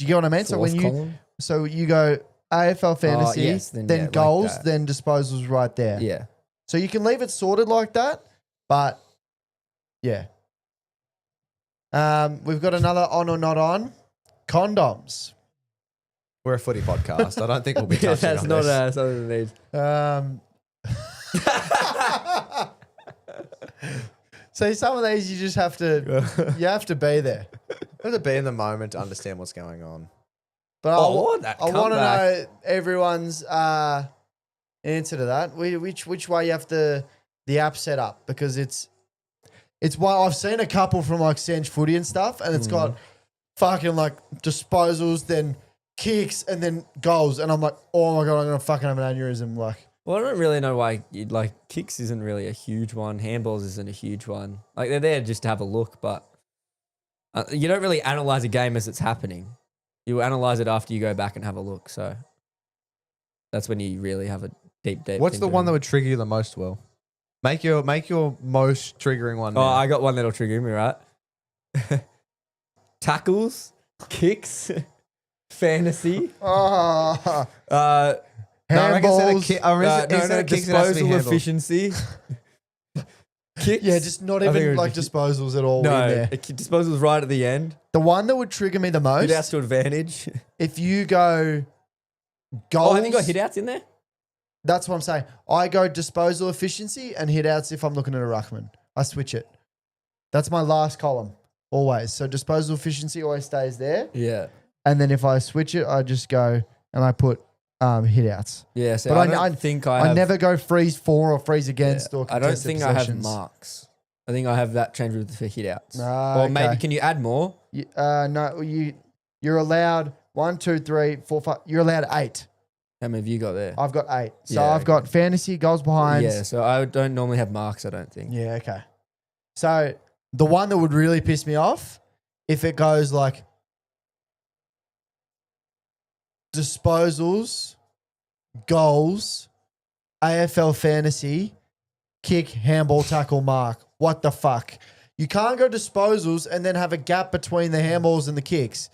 Do you get what I mean? So when Fourth you column? go AFL fantasy, yes, then, then yeah, like goals, that. then disposals right there. Yeah. So you can leave it sorted like that, but yeah. We've got another on or not on. Condoms. We're a footy podcast. I don't think we'll be touching That's on not this. something that needs. So some of these you just have to you have to be there. You have to be in the moment to understand what's going on. But that I want to know everyone's answer to that. Which way you have the app set up, because it's why I've seen a couple from like Sanch Footy and stuff, and it's got fucking like disposals, then kicks, and then goals, and I'm like, oh my god, I'm gonna fucking have an aneurysm. Like, Well, I don't really know why you'd like kicks isn't really a huge one. Handballs isn't a huge one. Like they're there just to have a look, but you don't really analyze a game as it's happening. You analyze it after you go back and have a look. So that's when you really have a deep. What's the one that would trigger you the most, Will? Make your most triggering one. Oh, now. I got one that'll trigger me, right? Tackles, kicks, fantasy. oh, No, I reckon instead of handballs. instead of kicks, it has to be disposal handball. efficiency. Kicks. Yeah, just not I think it even would like be- disposals at all No, in there. disposal's right at the end. The one that would trigger me the most, Hit outs to advantage. if you go goals. Oh, have you got hit outs in there? That's what I'm saying. I go disposal efficiency and hit outs if I'm looking at a ruckman. I switch it. That's my last column always. So disposal efficiency always stays there. Yeah. And then if I switch it, I just go and I put hit outs. Yeah, so But I I- don't I- think I have, never go freeze for or freeze yeah, against or I don't contested think I have possessions. marks. I think I have that changed with for hit outs. Ah, Or maybe, okay. can you add more? No, you're allowed 1, 2, 3, 4, 5. You're allowed 8. How many have you got there? I've got 8. So Yeah, I've got fantasy, goals behind. Yeah, so I don't normally have marks, I don't think. Yeah, okay. So the one that would really piss me off, if it goes like disposals, goals, AFL fantasy, kick, handball, tackle, mark. What the fuck? You can't go disposals and then have a gap between the handballs and the kicks,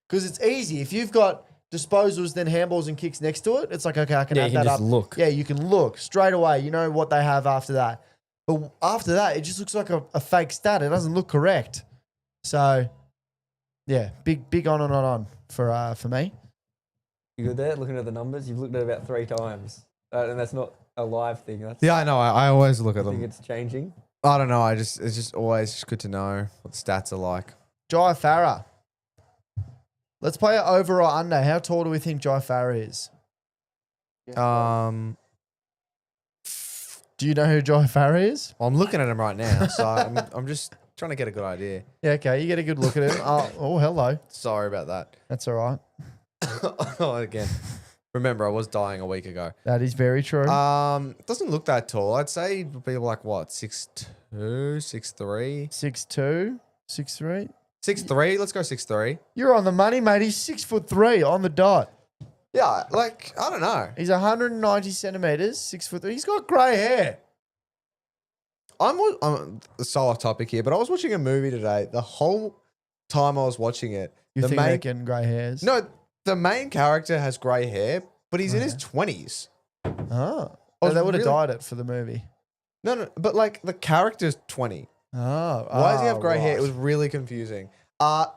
because it's easy. If you've got disposals, then handballs and kicks next to it, it's like, okay, I can Yeah, add you can that just up. look. Yeah, you can look straight away. You know what they have after that. But after that, it just looks like a fake stat. It doesn't look correct. So, yeah, big on and on for me. You good there? Looking at the numbers? You've looked at it about 3 times. And that's not a live thing. That's, Yeah, I know. I always look I at think them. it's changing. I don't know. It's just always just good to know what the stats are like. Jai Farah. Let's play it over or under. How tall do we think Jai Farah is? Do you know who Jai Farah is? I'm looking at him right now, so I'm just trying to get a good idea. Yeah, okay. You get a good look at him. Oh, hello. Sorry about that. That's all right. Again, remember I was dying a week ago. That is very true. Doesn't look that tall. I'd say he'd be like what, 6'2", 6'3", 6'2", 6'3". 6'3". Let's go 6'3". You're on the money, mate. He's 6'3" on the dot. Yeah, like I don't know. He's 190 centimeters, 6'3". He's got grey hair. I'm so off topic here, but I was watching a movie today. The whole time I was watching it, You the think main they're getting grey hairs? no, the main character has grey hair, but he's in his 20s. Oh. I was They would have really- dyed it for the movie. No, but like the character's 20. Oh. Why does he have grey hair? right. It was really confusing.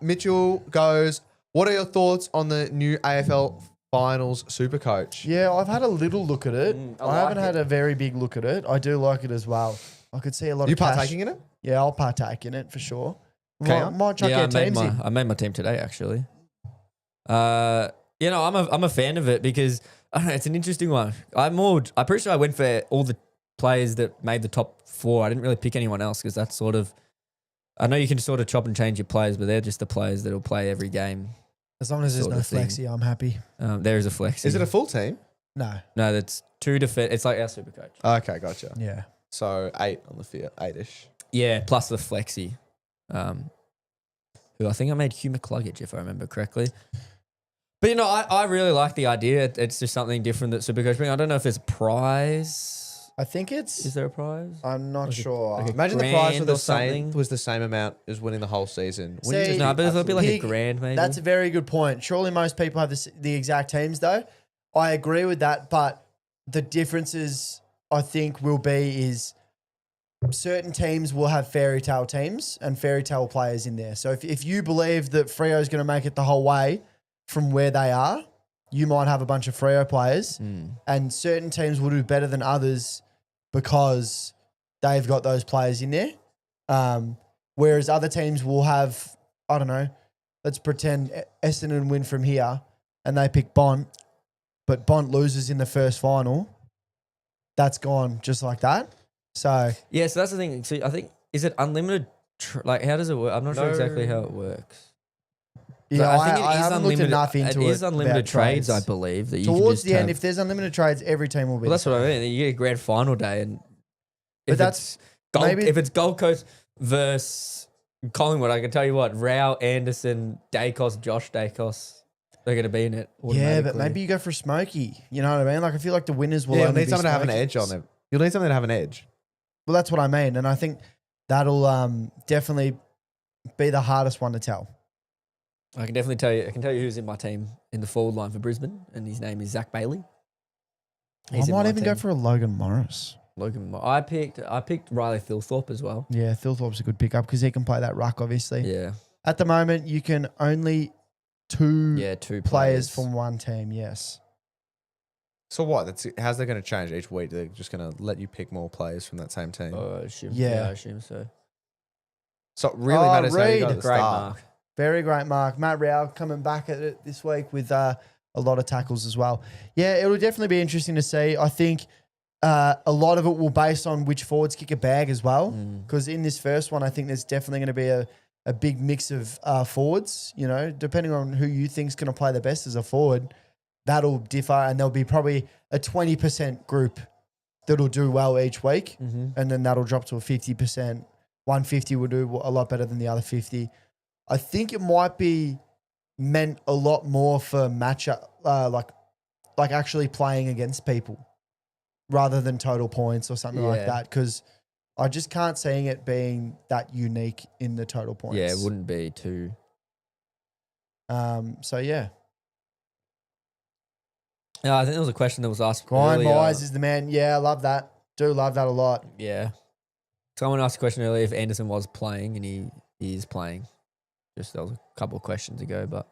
Mitchell goes, what are your thoughts on the new AFL Finals Super Coach? Yeah, I've had a little look at it. I I like haven't it. had a very big look at it. I do like it as well. I could see a lot You of cash. partaking in it? Yeah, I'll partake in it for sure. Okay, Might chuck Yeah, our teams in. I made my team today, actually. I'm a fan of it because I don't know, it's an interesting one. I'm pretty sure I went for all the players that made the top 4. I didn't really pick anyone else because that's sort of, I know you can sort of chop and change your players, but they're just the players that will play every game. As long as there's sort no of thing. flexi, I'm happy. There is a flex. Is it a full team? No. No, that's 2 defense. It's like our super coach. Okay, gotcha. Yeah. So 8 on the field, 8-ish. Yeah, plus the flexi. Who I think I made Hugh McCluggage, if I remember correctly. But, I really like the idea. It's just something different that Supercoach brings. I don't know if there's a prize. I think it's. Is there a prize? I'm not Like a- sure. like a Imagine the prize grand for or the same something? was the same amount as winning the whole season. Wouldn't you See, just No, be but it'll be like Pig- a grand maybe. That's a very good point. Surely most people have the exact teams, though. I agree with that, but the differences I think will be is certain teams will have fairy tale teams and fairy tale players in there. So if you believe that Freo is going to make it the whole way from where they are, you might have a bunch of Freo players, and certain teams will do better than others because they've got those players in there. Whereas other teams will have, I don't know, let's pretend Essendon win from here and they pick Bont, but Bont loses in the first final. That's gone just like that. So Yeah, so that's the thing. So I think, is it unlimited? Like, how does it work? I'm not sure No. exactly how it works. yeah, I think it I is haven't looked enough into it. It is unlimited about trades, I believe. That you can Towards just the end, have- if there's unlimited trades, every team will be. well, that's what I mean. You get a grand final day, and But if that's- if it's Gold Coast versus Collingwood, I can tell you what, Rao, Anderson, Dacos, Josh Dacos, they're going to be in it. Yeah, but automatically. maybe you go for Smokey. You know what I mean? Like I feel like the winners will. Yeah, you'll only need be someone to have an Smokies. edge on them. You'll need something to have an edge. Well, that's what I mean, and I think that'll definitely be the hardest one to tell. I can definitely tell you. I can tell you who's in my team in the forward line for Brisbane, and his name is Zach Bailey. I He's in might my even go team. for a Logan Morris. Logan. I picked Riley Thilthorpe as well. Yeah, Thilthorpe's a good pickup because he can play that ruck, obviously. Yeah, At the moment, you can only two yeah, two players from one team, yes. So what? How's that going to change each week? They're just going to let you pick more players from that same team. I assume. Yeah. I assume so. So it really Oh, matters how you go Reid. at the Great start. mark. Very great mark. Matt Rao coming back at it this week with a lot of tackles as well. Yeah, it'll definitely be interesting to see. I think a lot of it will base on which forwards kick a bag as well. Because in this first one, I think there's definitely going to be a big mix of forwards, you know, depending on who you think's going to play the best as a forward. That'll differ, and there'll be probably a 20% group that'll do well each week, and then that'll drop to a 50%. 150 will do a lot better than the other 50. I think it might be meant a lot more for matchup, like actually playing against people rather than total points or something like Yeah. that, because I just can't see it being that unique in the total points. Yeah, it wouldn't be too. So yeah, I think there was a question that was asked Brian earlier. Myers is the man. Yeah, I love that. Do love that a lot. Yeah. Someone asked a question earlier if Anderson was playing, and he is playing. Just that was a couple of questions ago, but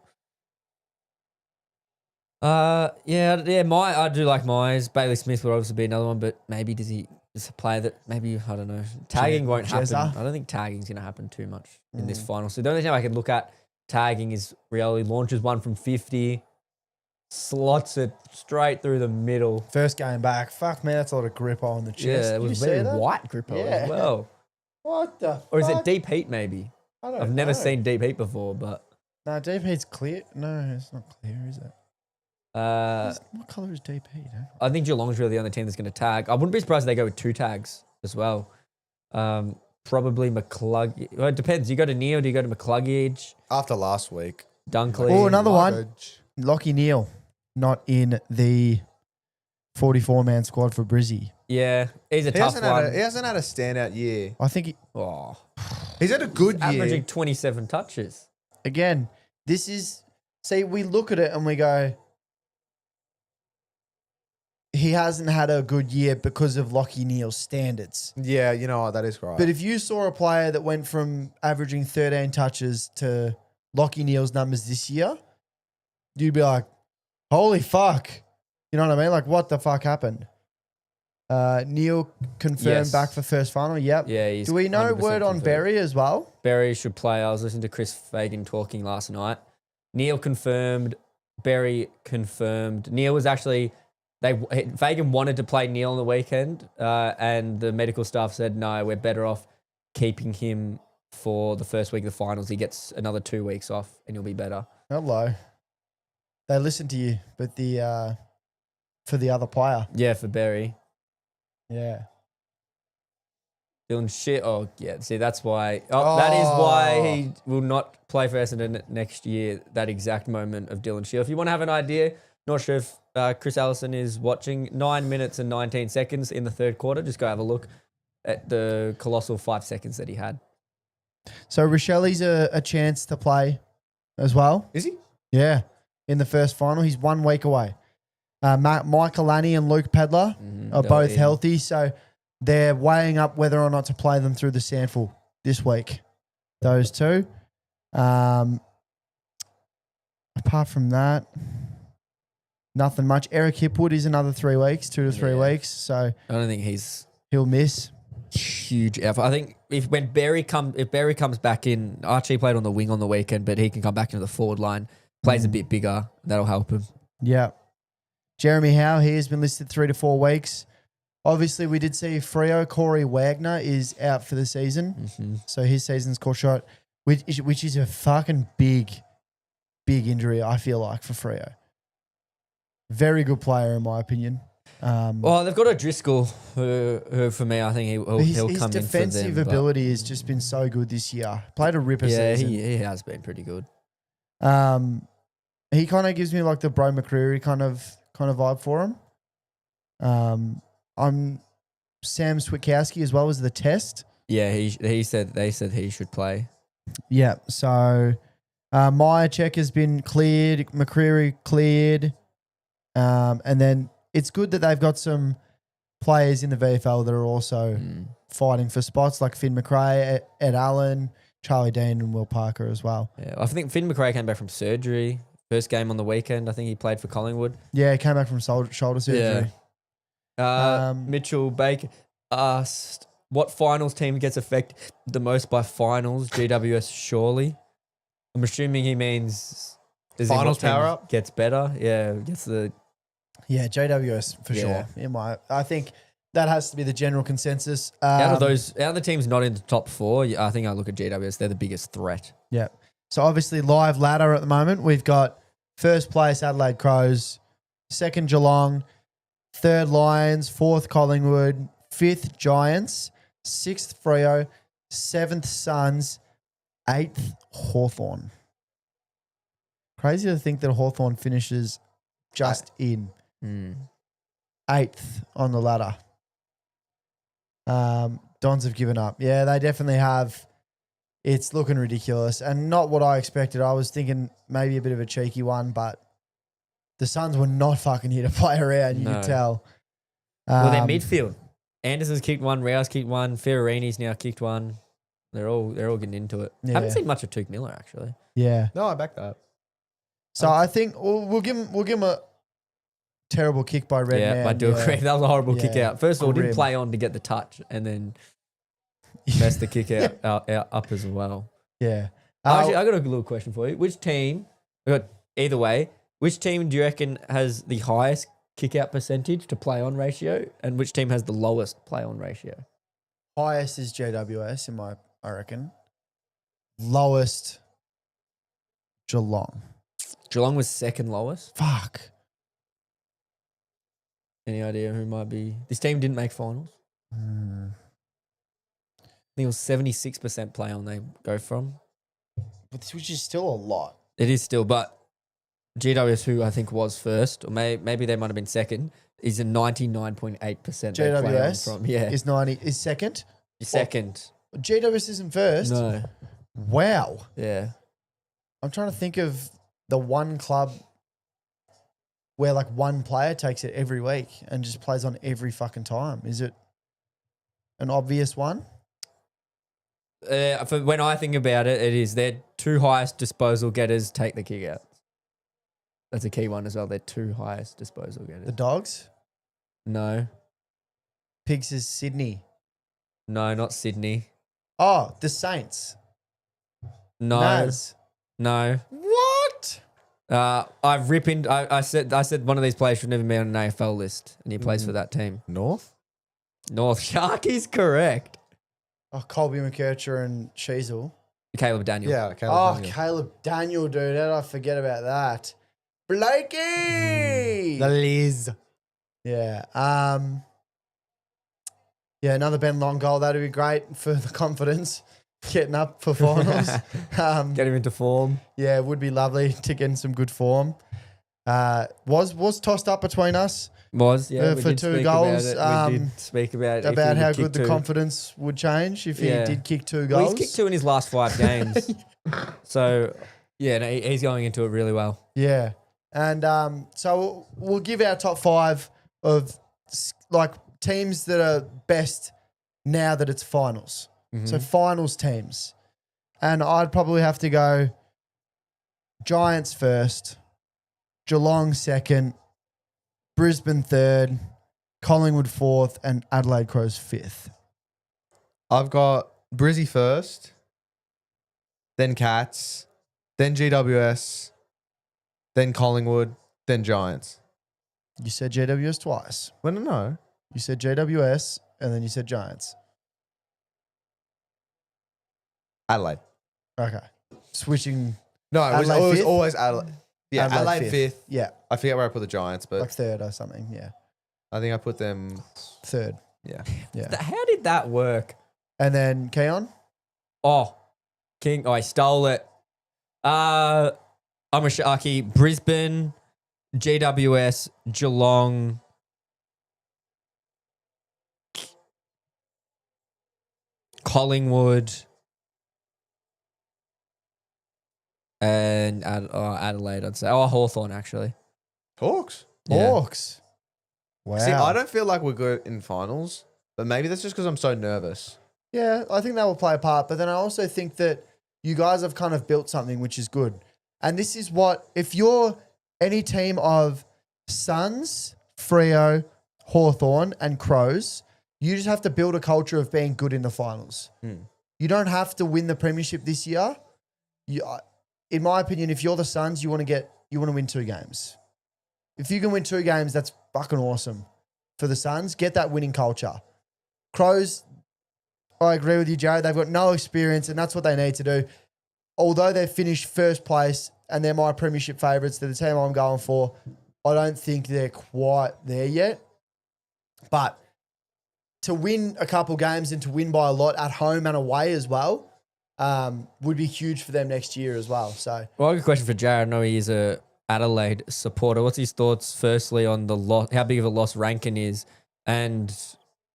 I do like Myers. Bailey Smith would obviously be another one, but maybe does he just a player that maybe I don't know. Tagging won't happen. Jezza? I don't think tagging's gonna happen too much in this final. So the only thing I can look at tagging is Reality launches one from 50, slots it straight through the middle. First game back. Fuck me, that's a lot of grip on the chest. Yeah, it Did you was see very that? white grip Yeah. as well. What the? Or is it fuck? deep heat maybe? I don't I've never know. seen deep heat before, but No, deep heat's clear. No, it's not clear, is it? What color is deep heat? Huh? I think Geelong's really the only team that's going to tag. I wouldn't be surprised if they go with two tags as well. Probably McCluggage. Well, it depends. You go to Neil, do you go to McCluggage, After last week. Dunkley? Oh, another one. Garbage. Lockie Neal, not in the 44-man squad for Brizzy. Yeah, he's a He tough one. hasn't had a standout year. I think, Oh, He's had a good year. averaging 27 touches. again, this is... See, we look at it and we go, he hasn't had a good year because of Lockie Neal's standards. Yeah, you know what? That is right. But if you saw a player that went from averaging 13 touches to Lockie Neal's numbers this year, you'd be like, holy fuck. You know what I mean? Like, what the fuck happened? Neil confirmed Yes. back for first final. Yep. Yeah, he's Do we know 100% word on confirmed. Berry as well? Berry should play. I was listening to Chris Fagan talking last night. Neil confirmed. Berry confirmed. Neil was actually... Fagan wanted to play Neil on the weekend, and the medical staff said, no, we're better off keeping him for the first week of the finals. He gets another 2 weeks off and he'll be better. Hello. They listened to you, but for the other player. Yeah, for Berry. Yeah. Dylan shit. Oh, yeah. See, that's why. Oh, that is why he will not play for Essendon next year. That exact moment of Dylan Shield. If you want to have an idea, not sure if Chris Allison is watching 9 minutes and 19 seconds in the third quarter. Just go have a look at the colossal 5 seconds that he had. So Rochelle's a chance to play as well. Is he? Yeah, in the first final. He's 1 week away. Michael Lanny and Luke Pedler are they're both in. healthy, so they're weighing up whether or not to play them through the sample this week. Those two. Apart from that, nothing much. Eric Hipwood is another 3 weeks, 2 to 3 Yeah. weeks, so I don't think he's he'll miss. huge effort. I think if Barry comes back in, Archie played on the wing on the weekend, but he can come back into the forward line, plays a bit bigger. That'll help him. Yeah. Jeremy Howe, he has been listed 3 to 4 weeks. Obviously, we did see Freo. Corey Wagner is out for the season. So his season's cut short, which is a fucking big injury, I feel like, for Freo. Very good player, in my opinion. Well, they've got O'Driscoll, who for me, I think he'll his come in for them. defensive ability has just been so good this year. Played a ripper Yeah, season. he has been pretty good. He kind of gives me like the Bro McCreary kind of vibe for him. I'm Sam Switkowski as well as the test. Yeah, they said he should play. Yeah. So Myercheck has been cleared. McCreary cleared. And then it's good that they've got some players in the VFL that are also fighting for spots like Finn McRae, Ed Allen, Charlie Dean and Will Parker as well. Yeah, I think Finn McRae came back from surgery. First game on the weekend, I think he played for Collingwood. Yeah, he came back from shoulder surgery. Mitchell Baker asked, what finals team gets affected the most by finals? GWS surely. I'm assuming he means Finals power up? Gets better. Yeah, gets the... Yeah, JWS for Yeah. sure. I think that has to be the general consensus. out of the teams not in the top 4, I think I look at GWS. They're the biggest threat. Yeah. So obviously live ladder at the moment. We've got first place Adelaide Crows, second Geelong, third Lions, fourth Collingwood, fifth Giants, sixth Freo, seventh Suns, eighth Hawthorn. Crazy to think that Hawthorn finishes just in eighth on the ladder. Dons have given up. Yeah, they definitely have. It's looking ridiculous and not what I expected. I was thinking maybe a bit of a cheeky one, but the Suns were not fucking here to play around. You No. could tell. Well, their midfield. Anderson's kicked one, Rouse kicked one, Ferrarini's now kicked one. They're all getting into it. Yeah. Haven't seen much of Tuke Miller actually. Yeah. No, I back that. So I think we'll give him a terrible kick by Red Man. I do agree. That was a horrible kick Yeah. out. First of all, Grim. didn't play on to get the touch, and then messed the kick out up as well. Yeah. Actually, I got a little question for you. Which team? Either way, which team do you reckon has the highest kick out percentage to play on ratio, and which team has the lowest play on ratio? Highest is JWS I reckon. Lowest Geelong. Geelong was second lowest. Fuck. Any idea who might be? This team didn't make finals. I think it was 76% play on they go from. But which is still a lot. It is still, but GWS, who I think was first, or maybe they might have been second, is a 99.8% they play on JWS from. Yeah, is second. second. GWS isn't first. No. Wow. Yeah. I'm trying to think of the one club where like one player takes it every week and just plays on every fucking time. Is it an obvious one? For when I think about it, it is their two highest disposal getters take the kick out. That's a key one as well. Their two highest disposal getters. The Dogs? No. Pigs is Sydney. No, not Sydney. Oh, the Saints. No. Naz. No. What? I said one of these players should never be on an AFL list, and he plays for that team. North? North Shark is correct. Oh, Colby McKercher and Sheasel. Caleb Daniel. Yeah, Caleb Daniel. Caleb Daniel, dude. How did I forget about that? Blakey! The Liz. Yeah. Yeah, another Ben Long goal. That'd be great for the confidence. Getting up for finals. Get him into form. Yeah, it would be lovely to get in some good form. Was tossed up between us Yeah, we for did 2 speak goals. About it. We did speak about if he About would how kick good the 2. confidence would change if Yeah. he did kick 2 Well, goals. he's kicked 2 in his last 5 games. So, yeah, no, he's going into it really well. Yeah. And so we'll give our top 5 of like teams that are best now that it's finals. So finals teams. And I'd probably have to go Giants first, Geelong second, Brisbane third, Collingwood fourth, and Adelaide Crows fifth. I've got Brizzy first, then Cats, then GWS, then Collingwood, then Giants. You said JWS twice. Well, no. You said JWS, and then you said Giants. Adelaide. Okay. Switching No, it was Adelaide fifth? always Adelaide. Yeah, Adelaide fifth. Yeah, I forget where I put the Giants, but like third or something. Yeah, I think I put them. third. Yeah. Yeah. How did that work? And then Keon? Oh, King. Oh, I stole it. I'm a Sharky. Brisbane, GWS, Geelong. Collingwood. And Adelaide, I'd say. Oh, Hawthorn, actually. Hawks. Yeah. Hawks. Wow. See, I don't feel like we're good in finals, but maybe that's just because I'm so nervous. Yeah, I think that will play a part. But then I also think that you guys have kind of built something which is good. And this is what, if you're any team of Suns, Freo, Hawthorn, and Crows, you just have to build a culture of being good in the finals. You don't have to win the premiership this year. In my opinion, if you're the Suns, you want to win 2 games. If you can win 2 games, that's fucking awesome for the Suns. Get that winning culture. Crows, I agree with you, Jared. They've got no experience, and that's what they need to do. Although they've finished first place and they're my premiership favourites, they're the team I'm going for, I don't think they're quite there yet. But to win a couple games and to win by a lot at home and away as well would be huge for them next year as well. So, Well, I have a question for Jared. I know he is a Adelaide supporter. What's his thoughts, firstly, on the loss, how big of a loss Rankin is? And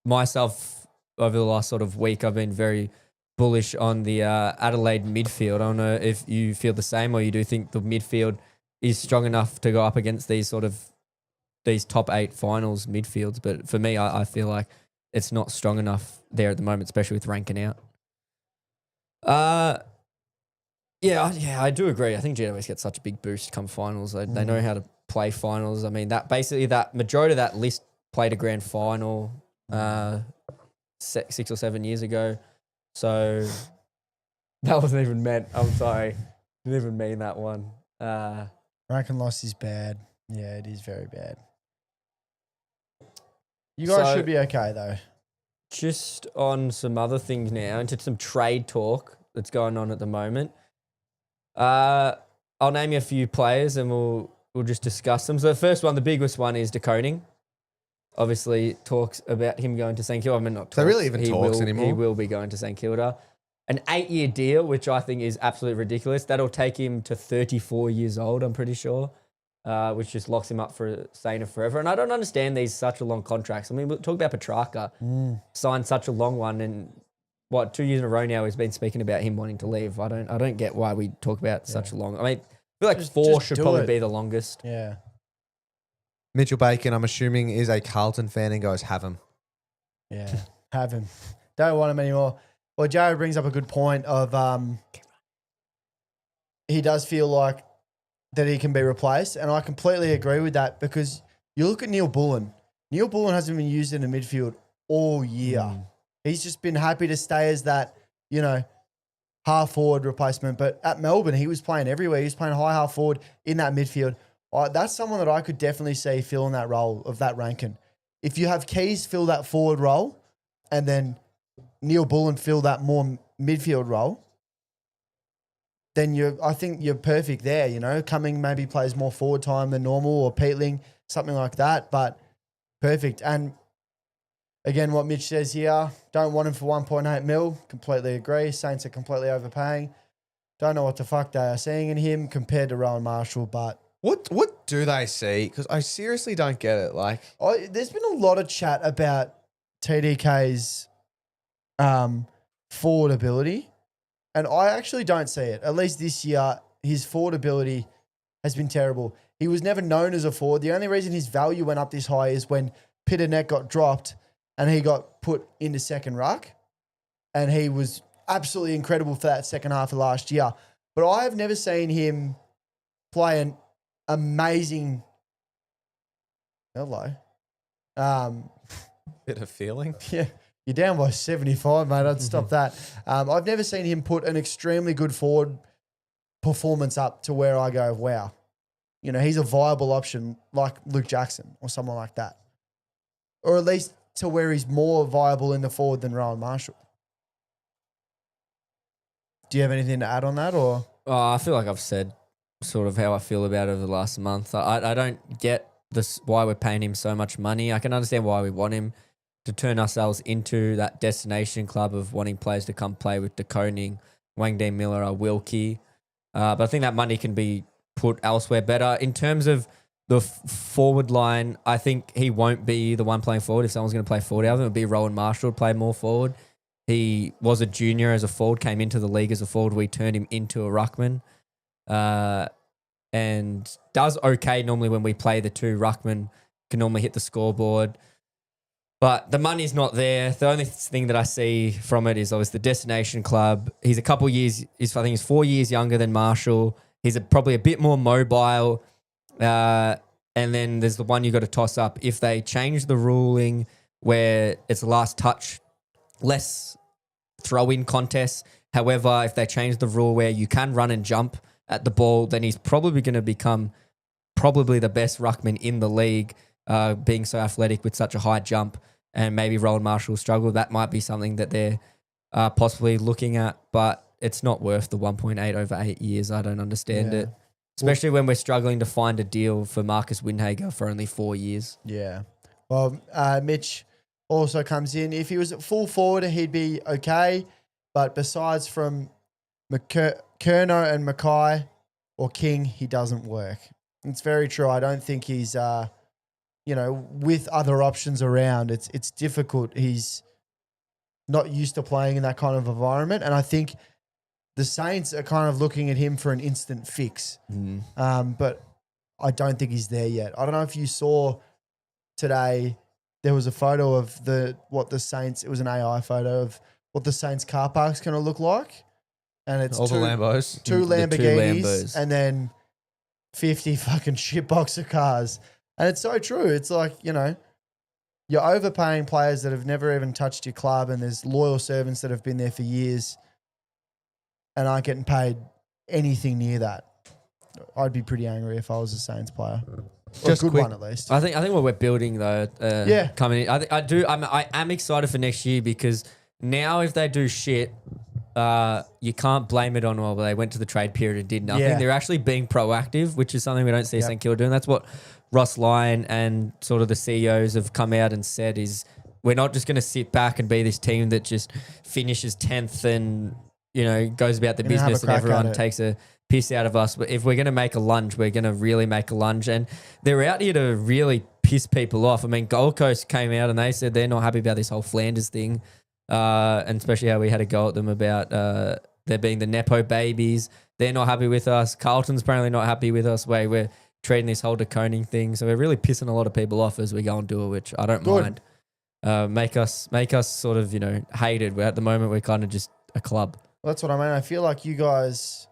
myself, over the last sort of week, I've been very bullish on the Adelaide midfield. I don't know if you feel the same, or you do think the midfield is strong enough to go up against these top 8 finals midfields. But for me, I feel like it's not strong enough there at the moment, especially with Rankin out. Yeah, I do agree. I think GWS gets such a big boost come finals. They know how to play finals. I mean, that majority of that list played a grand final 6 or 7 years ago. So that wasn't even meant. I'm sorry. Didn't even mean that one. Rankin loss is bad. Yeah, it is very bad. You guys should be okay, though. Just on some other things now, into some trade talk that's going on at the moment. I'll name you a few players and we'll just discuss them. So the first one, the biggest one, is De Koning. Obviously, talks about him going to St Kilda. I mean, not talks. They really even talks anymore. He will be going to St Kilda. An 8-year deal, which I think is absolutely ridiculous. That'll take him to 34 years old, I'm pretty sure, which just locks him up for staying forever. And I don't understand these such a long contracts. I mean, we'll talk about Petrarca, signed such a long one, and 2 years in a row now he's been speaking about him wanting to leave. I don't get why we talk about such a long. I mean, I feel like 4 should probably be the longest. Yeah. Mitchell Bacon, I'm assuming, is a Carlton fan and goes, have him. Yeah, have him. Don't want him anymore. Well, Jared brings up a good point of he does feel like that he can be replaced, and I completely agree with that because you look at Neil Bullen. Neil Bullen hasn't been used in the midfield all year. He's just been happy to stay as that, half-forward replacement. But at Melbourne, he was playing everywhere. He was playing high half-forward in that midfield. That's someone that I could definitely see filling that role of that Rankin. If you have Keys fill that forward role and then Neil Bullen fill that more midfield role, then I think you're perfect there, Cumming maybe plays more forward time than normal, or Peatling, something like that, but perfect. And again, what Mitch says here, don't want him for 1.8 mil. Completely agree. Saints are completely overpaying. Don't know what the fuck they are seeing in him compared to Rowan Marshall, but What do they see? Because I seriously don't get it. Like, There's been a lot of chat about TDK's forward ability, and I actually don't see it. At least this year, his forward ability has been terrible. He was never known as a forward. The only reason his value went up this high is when Pitterneck got dropped and he got put into second ruck, and he was absolutely incredible for that second half of last year. But I have never seen him play an amazing. Hello. bit of feeling. Yeah, you're down by 75, mate. I'd stop that. I've never seen him put an extremely good forward performance up to where I go, wow. You know, he's a viable option like Luke Jackson or someone like that. Or at least to where he's more viable in the forward than Rowan Marshall. Do you have anything to add on that, or? I feel like I've said sort of how I feel about it over the last month. I don't get this why we're paying him so much money. I can understand why we want him to turn ourselves into that destination club of wanting players to come play with De Koning, Wang Dean Miller, or Wilkie. But I think that money can be put elsewhere better. In terms of the forward line, I think he won't be the one playing forward. If someone's going to play forward, I think it would be Rowan Marshall to play more forward. He was a junior as a forward, came into the league as a forward. We turned him into a ruckman, and does okay normally when we play the two ruckman, can normally hit the scoreboard. But the money's not there. The only thing that I see from it is obviously the destination club. He's a couple years, I think he's 4 years younger than Marshall. He's probably a bit more mobile. And then there's the one you got to toss up. If they change the ruling where it's a last touch, less throw-in contests. However, if they change the rule where you can run and jump at the ball, then he's probably going to become probably the best ruckman in the league, being so athletic with such a high jump. And maybe Rowan Marshall struggle. That might be something that they're possibly looking at, but it's not worth the 1.8 over 8 years. I don't understand it. Especially when we're struggling to find a deal for Marcus Windhager for only 4 years. Yeah. Well, Mitch also comes in. If he was at full forward, he'd be okay. But besides from Kerno and Mackay or King, he doesn't work. It's very true. I don't think he's, with other options around, it's difficult. He's not used to playing in that kind of environment. And I think the Saints are kind of looking at him for an instant fix. But I don't think he's there yet. I don't know if you saw today, there was a photo of what the Saints, it was an AI photo of what the Saints car park's going to look like. And it's all the Lambos. Two The two Lamborghinis Lambos. and then 50 fucking shitbox of cars. And it's so true. It's like, you're overpaying players that have never even touched your club, and there's loyal servants that have been there for years and aren't getting paid anything near that. I'd be pretty angry if I was a Saints player. Or Just a good quick- one, at least. I think what we're building though, coming in. I am excited for next year because now if they do shit, you can't blame it on they went to the trade period and did nothing. Yeah. They're actually being proactive, which is something we don't see Yep. St Kilda doing. That's what Ross Lyon and sort of the CEOs have come out and said is we're not just going to sit back and be this team that just finishes 10th and goes about the Gonna have a business and crack at everyone it. takes a piss out of us. But if we're going to make a lunge, we're going to really make a lunge. And they're out here to really piss people off. I mean, Gold Coast came out and they said they're not happy about this whole Flanders thing, and especially how we had a go at them about there being the Nepo babies. They're not happy with us. Carlton's apparently not happy with us. We're treating this whole De Koning thing. So we're really pissing a lot of people off as we go and do it, which I don't Good. mind. Make us sort of, hated. At the moment, we're kind of just a club. Well, that's what I mean. I feel like you guys,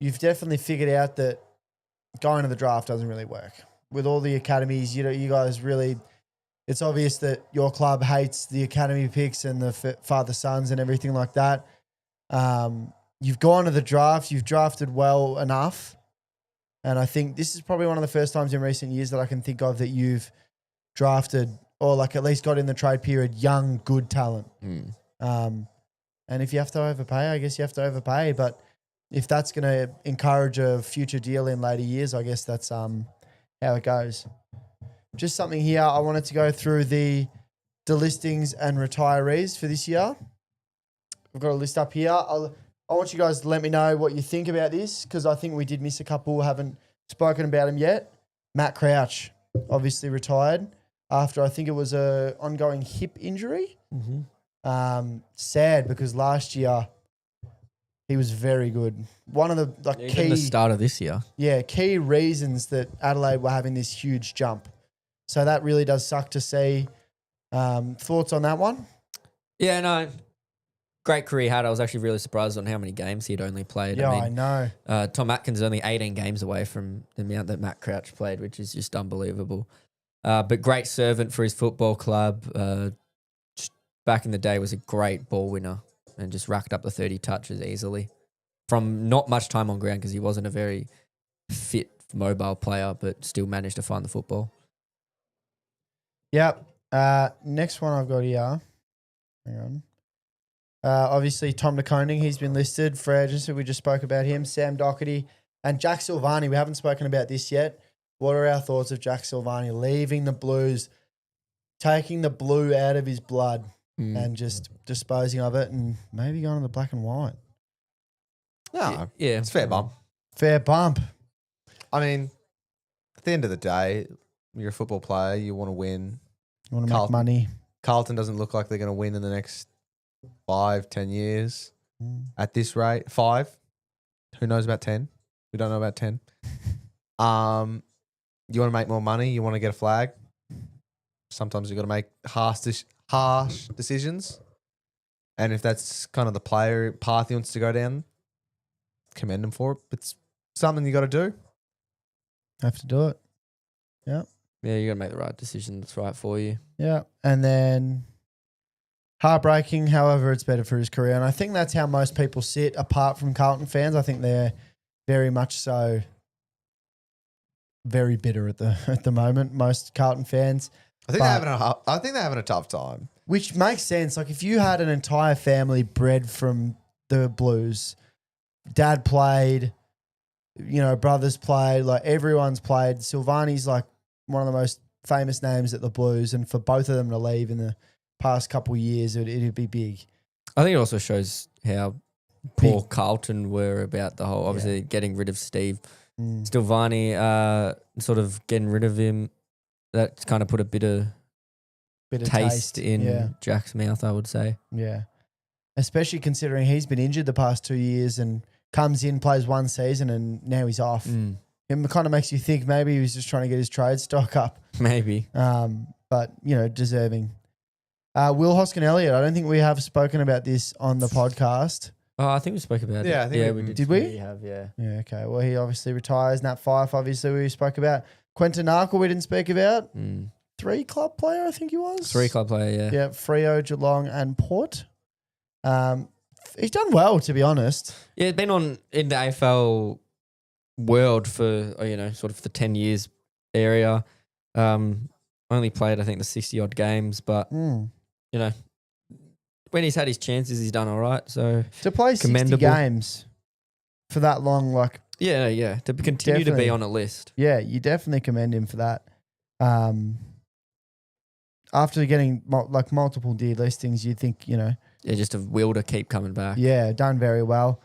you've definitely figured out that going to the draft doesn't really work. With all the academies, you guys really, it's obvious that your club hates the academy picks and the father-sons and everything like that. You've gone to the draft. You've drafted well enough. And I think this is probably one of the first times in recent years that I can think of that you've drafted or like at least got in the trade period young, good talent. And if you have to overpay, I guess you have to overpay. But if that's going to encourage a future deal in later years, I guess that's how it goes. Just something here. I wanted to go through the delistings and retirees for this year. I've got a list up here. I want you guys to let me know what you think about this because I think we did miss a couple. Haven't spoken about them yet. Matt Crouch obviously retired after I think it was a ongoing hip injury. Sad because last year he was very good. One of the Even the start of this year. key reasons that Adelaide were having this huge jump. So that really does suck to see. Thoughts on that one? Yeah, no. Great career he had. I was actually really surprised on how many games he'd only played. Yeah, I know. Tom Atkins is only 18 games away from the amount that Matt Crouch played, which is just unbelievable. But great servant for his football club. Just back in the day was a great ball winner and just racked up the 30 touches easily from not much time on ground because he wasn't a very fit, mobile player, but still managed to find the football. Yep. Next one I've got here. Hang on. Obviously, Tom De Koning, he's been listed for agency. We just spoke about him. Sam Doherty and Jack Silvani. We haven't spoken about this yet. What are our thoughts of Jack Silvani leaving the Blues, taking the blue out of his blood and just disposing of it and maybe going to the black and white? No, Yeah. it's a fair bump. Fair bump. I mean, at the end of the day, you're a football player. You want to win. You want to make Carlton. money. Carlton doesn't look like they're going to win in the next 5-10 years at this rate. 5. Who knows about 10? We don't know about 10. You want to make more money. You want to get a flag. Sometimes you've got to make harsh decisions. And if that's kind of the player path he wants to go down, commend him for it. It's something you got to do. Have to do it. Yeah. Yeah, you got to make the right decision that's right for you. Yeah. And then heartbreaking, however, it's better for his career. And I think that's how most people sit apart from Carlton fans. I think they're very much so very bitter at the moment, most Carlton fans. I think they're having a tough time. Which makes sense. Like if you had an entire family bred from the Blues, dad played, brothers played, like everyone's played. Silvani's like one of the most famous names at the Blues, and for both of them to leave in the past couple of years, it'd be big. I think it also shows how poor Carlton were about the whole, obviously getting rid of Steve. Silvani, sort of getting rid of him, that kind of put a bit of taste in Jack's mouth, I would say. Yeah. Especially considering he's been injured the past 2 years and comes in, plays one season, and now he's off. It kind of makes you think maybe he was just trying to get his trade stock up. Maybe. But, deserving. Will Hoskin Elliott, I don't think we have spoken about this on the podcast. Oh, I think we spoke about it. Yeah, I think we did. Did we? We have, yeah. Yeah, okay. Well, he obviously retires. Nat Fyfe, obviously, we spoke about. Quentin Narkle, we didn't speak about. 3 club player, I think he was. 3 club player, yeah. Yeah, Freo, Geelong, and Port. He's done well, to be honest. Yeah, he's been in the AFL world for, sort of the 10 years area. Only played, I think, the 60-odd games, but, when he's had his chances, he's done all right. So to play 60 games for that long, Yeah. To continue to be on a list. Yeah, you definitely commend him for that. After getting multiple delistings, you'd think, Yeah, just a will to keep coming back. Yeah, done very well.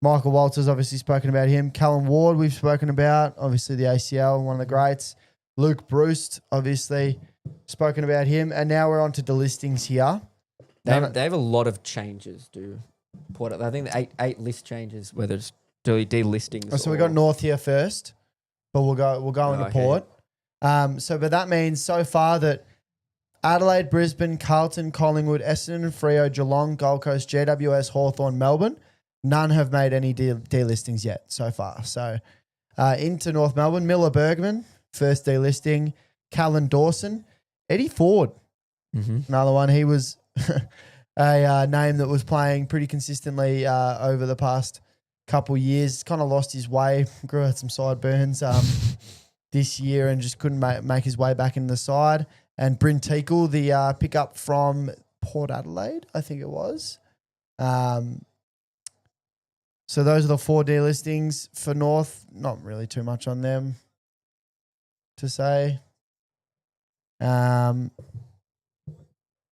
Michael Walters, obviously spoken about him. Callum Ward, we've spoken about. Obviously the ACL, one of the greats. Luke Bruce, obviously spoken about him. And now we're on to delistings here. They have a lot of changes, Port. I think the eight list changes, whether it's delistings. So we got North here first, but we'll go into Port. But that means so far that Adelaide, Brisbane, Carlton, Collingwood, Essendon and Freo, Geelong, Gold Coast, GWS, Hawthorn, Melbourne, none have made any delistings yet so far. So into North Melbourne, Miller Bergman, first delisting, Callan Dawson, Eddie Ford, another one. He was a name that was playing pretty consistently over the past couple years. Kind of lost his way, grew out some sideburns this year and just couldn't make his way back in the side. And Bryn Teakle, the pickup from Port Adelaide, I think it was. So those are the 4 delistings for North. Not really too much on them to say.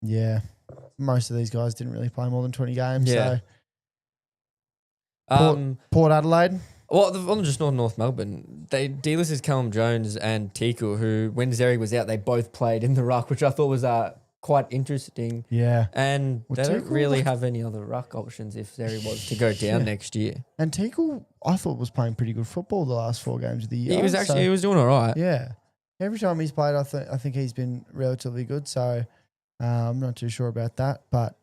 Yeah. Most of these guys didn't really play more than 20 games. Yeah. So Port Adelaide. Well, on just North Melbourne, they delisted Callum Jones and Tiku, who, when Zeri was out, they both played in the ruck, which I thought was quite interesting. Yeah. And Well, they don't Tiku, really like- have any other ruck options if Zeri was to go down next year. And Teakle, I thought, was playing pretty good football the last 4 games of the year. He was doing all right. Yeah. Every time he's played, I think he's been relatively good. So I'm not too sure about that. But,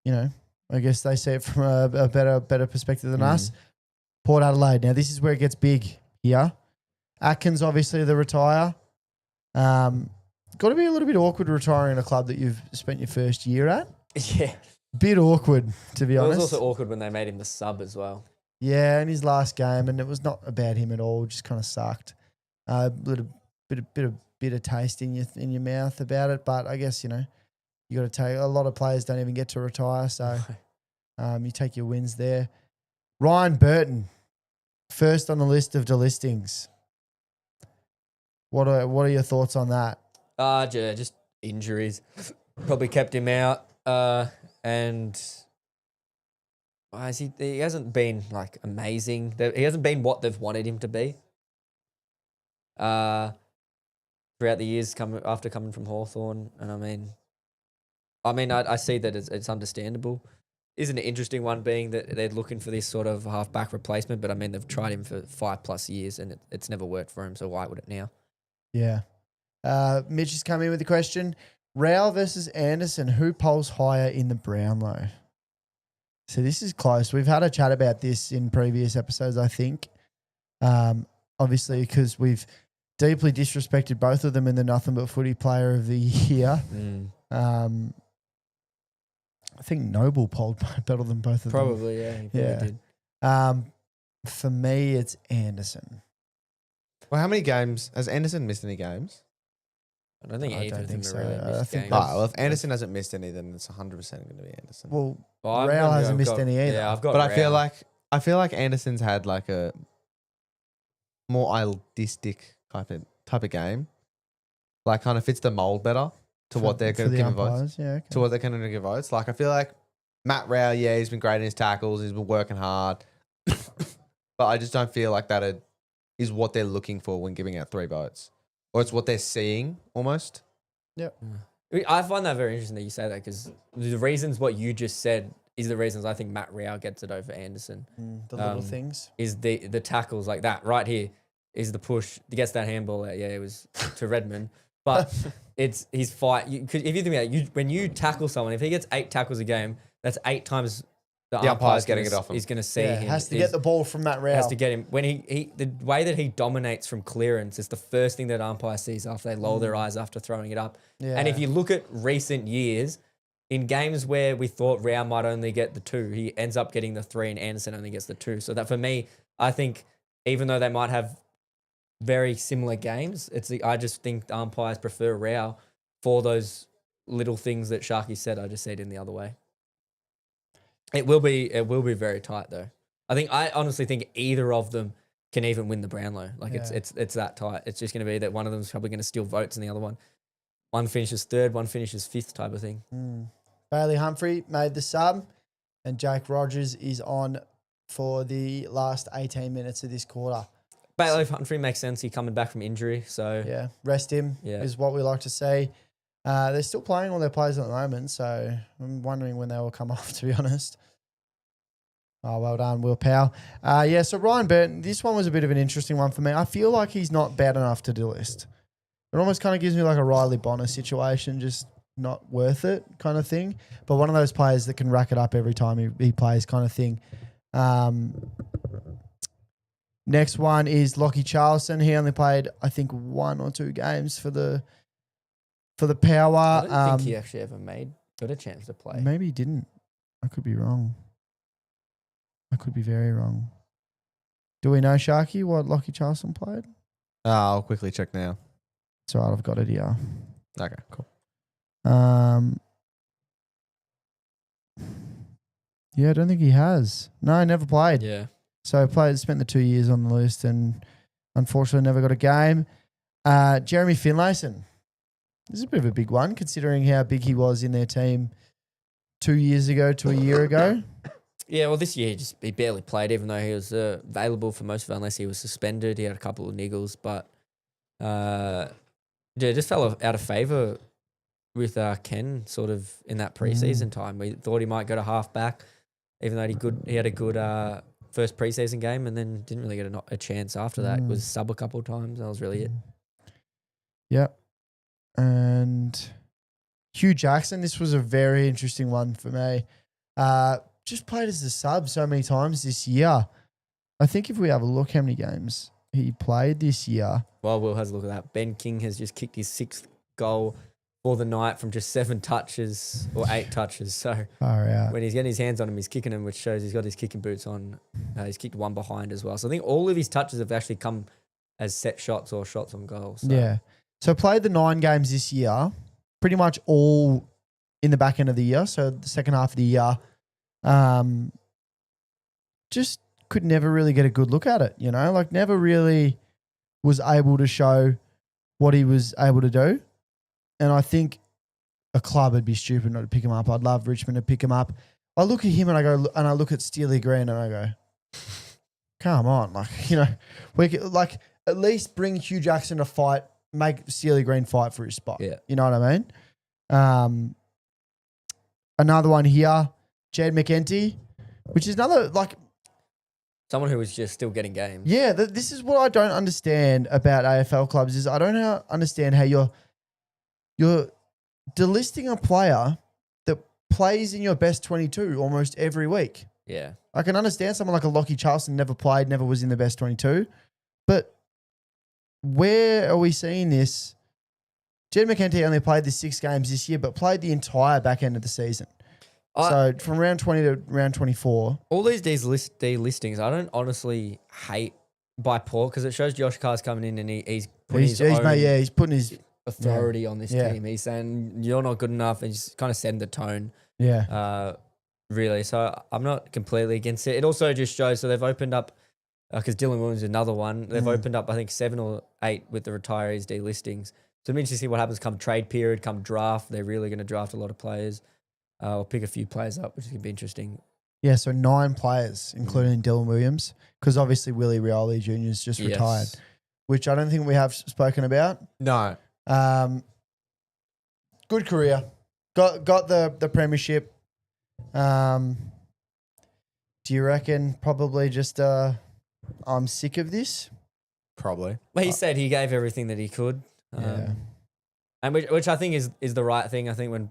I guess they see it from a better perspective than us. Port Adelaide. Now, this is where it gets big here. Atkins, obviously, the retire. Got to be a little bit awkward retiring in a club that you've spent your first year at. Yeah. Bit awkward, to be It honest. was also awkward when they made him the sub as well. Yeah, in his last game, and it was not about him at all. Just kind of sucked. Little bit of taste in your mouth about it, but I guess you got to take. A lot of players don't even get to retire, so you take your wins there. Ryan Burton, first on the list of delistings. What are your thoughts on that? Yeah, just injuries. Probably kept him out. And he hasn't been like amazing. He hasn't been what they've wanted him to be. Throughout the years after coming from Hawthorn, and I see that it's understandable. Isn't an interesting one being that they're looking for this sort of half-back replacement, but they've tried him for 5+ years and it's never worked for him, so why would it now? Yeah. Mitch has come in with the question, Rao versus Anderson, who polls higher in the Brownlow? So this is close. We've had a chat about this in previous episodes, I think. Obviously, because we've deeply disrespected both of them in the Nothing But Footy Player of the Year. I think Noble polled better than both of them. Probably, yeah. He probably did. For me, it's Anderson. Well, how many games has Anderson missed? Any games? I don't think I either don't of them think are so. really I missed think games. Well, if Anderson hasn't missed any, then it's 100% going to be Anderson. Well, I've Rao got- hasn't I've missed got- any either. Yeah, I've got. But Rao. I feel like Anderson's had like a more idealistic type of game. Like kind of fits the mold better to what they're for going to the give votes. umpires. Yeah, okay. To what they're going to give votes. Like I feel like Matt Rao, yeah, he's been great in his tackles. He's been working hard. But I just don't feel like that is what they're looking for when giving out 3 votes. Or it's what they're seeing almost. I find that very interesting that you say that because the reasons what you just said is the reasons I think Matt Rao gets it over Anderson. The little things. Is the tackles like that right here is the push. He gets that handball out. Yeah, it was to Redmond. But it's his fight. If you think about it, when you tackle someone, if he gets 8 tackles a game, that's 8 times the umpire's getting it off him. He's going to see Yeah, him. has to get the ball from Matt Rao. Has to get him when the way that he dominates from clearance is the first thing that umpire sees after they lower their eyes after throwing it up. Yeah. And if you look at recent years, in games where we thought Rao might only get the 2, he ends up getting the 3, and Anderson only gets the 2. So that for me, I think even though they might have very similar games, I just think the umpires prefer Rao for those little things that Sharky said. I just said in the other way. It will be very tight though. I honestly think either of them can even win the Brownlow. Like it's that tight. It's just going to be that one of them is probably going to steal votes, and the other one finishes 3rd, one finishes 5th type of thing. Bailey Humphrey made the sub, and Jake Rogers is on for the last 18 minutes of this quarter. Bailey Humphrey makes sense. He's coming back from injury, so Yeah, rest him is what we like to see. They're still playing all their players at the moment, so I'm wondering when they will come off, to be honest. Oh, well done, Will Powell. So Ryan Burton, this one was a bit of an interesting one for me. I feel like he's not bad enough to delist. It almost kind of gives me like a Riley Bonner situation, just not worth it kind of thing. But one of those players that can rack it up every time he plays kind of thing. Next one is Lockie Charleston. He only played, I think, 1 or 2 games for the Power. I don't think he actually ever got a chance to play. Maybe he didn't. I could be wrong. I could be very wrong. Do we know, Sharky, what Lockie Charleston played? I'll quickly check now. It's all right, I've got it here. Okay, cool. Yeah, I don't think he has. No, never played. Yeah. So spent the 2 years on the list and unfortunately never got a game. Jeremy Finlayson. This is a bit of a big one considering how big he was in their team 2 years ago to a year ago. Yeah, well, this year he barely played, even though he was available for most of it, unless he was suspended. He had a couple of niggles, but just fell out of favour with Ken sort of in that preseason time. We thought he might go to half back, even though he had a good first preseason game, and then didn't really get a chance after that. Was sub a couple of times. That was really it. Yep. And Hugh Jackson, this was a very interesting one for me. Just played as a sub so many times this year. I think if we have a look how many games he played this year. Well, Will has a look at that. Ben King has just kicked his 6th goal for the night from just 7 touches or 8 touches. So Far out. when he's getting his hands on him, he's kicking him, which shows he's got his kicking boots on. He's kicked one behind as well. So I think all of his touches have actually come as set shots or shots on goal. So. Yeah. So played the 9 games this year, pretty much all in the back end of the year. So the second half of the year, just could never really get a good look at it, you know, like never really was able to show what he was able to do. And I think a club would be stupid not to pick him up. I'd love Richmond to pick him up. I look at him and I look at Steely Green and I go, come on, like, you know, we could, like at least bring Hugh Jackson to fight, make Steely Green fight for his spot. Yeah. You know what I mean? Another one here, Jed McEntee, which is another, like, someone who was just still getting games. yeah, this is what I don't understand about AFL clubs is I don't understand how you're delisting a player that plays in your best 22 almost every week. Yeah. I can understand someone like a Lockie Charleston never played, never was in the best 22, but where are we seeing this? Jed McEntee only played the 6 games this year, but played the entire back end of the season. So from round 20 to round 24. All these delistings, I don't honestly hate by Paul because it shows Josh Carr's coming in and he's putting his own he's putting his authority on this Yeah. team. He's saying you're not good enough and just kind of setting the tone. yeah. Really. So I'm not completely against it. It also just shows, so they've opened up, because Dylan Williams is another one. They've opened up, I think, 7 or 8 with the retirees delistings. So I'm interested to see what happens come trade period, come draft. They're really going to draft a lot of players. Or pick a few players up, which is going to be interesting. Yeah, so 9 players, including Dylan Williams, because obviously Willie Rioli Jr. is just retired, which I don't think we have spoken about. No. Good career. Got the premiership. Do you reckon probably just I'm sick of this? Probably. Well, he said he gave everything that he could. Yeah. And which I think is the right thing. I think when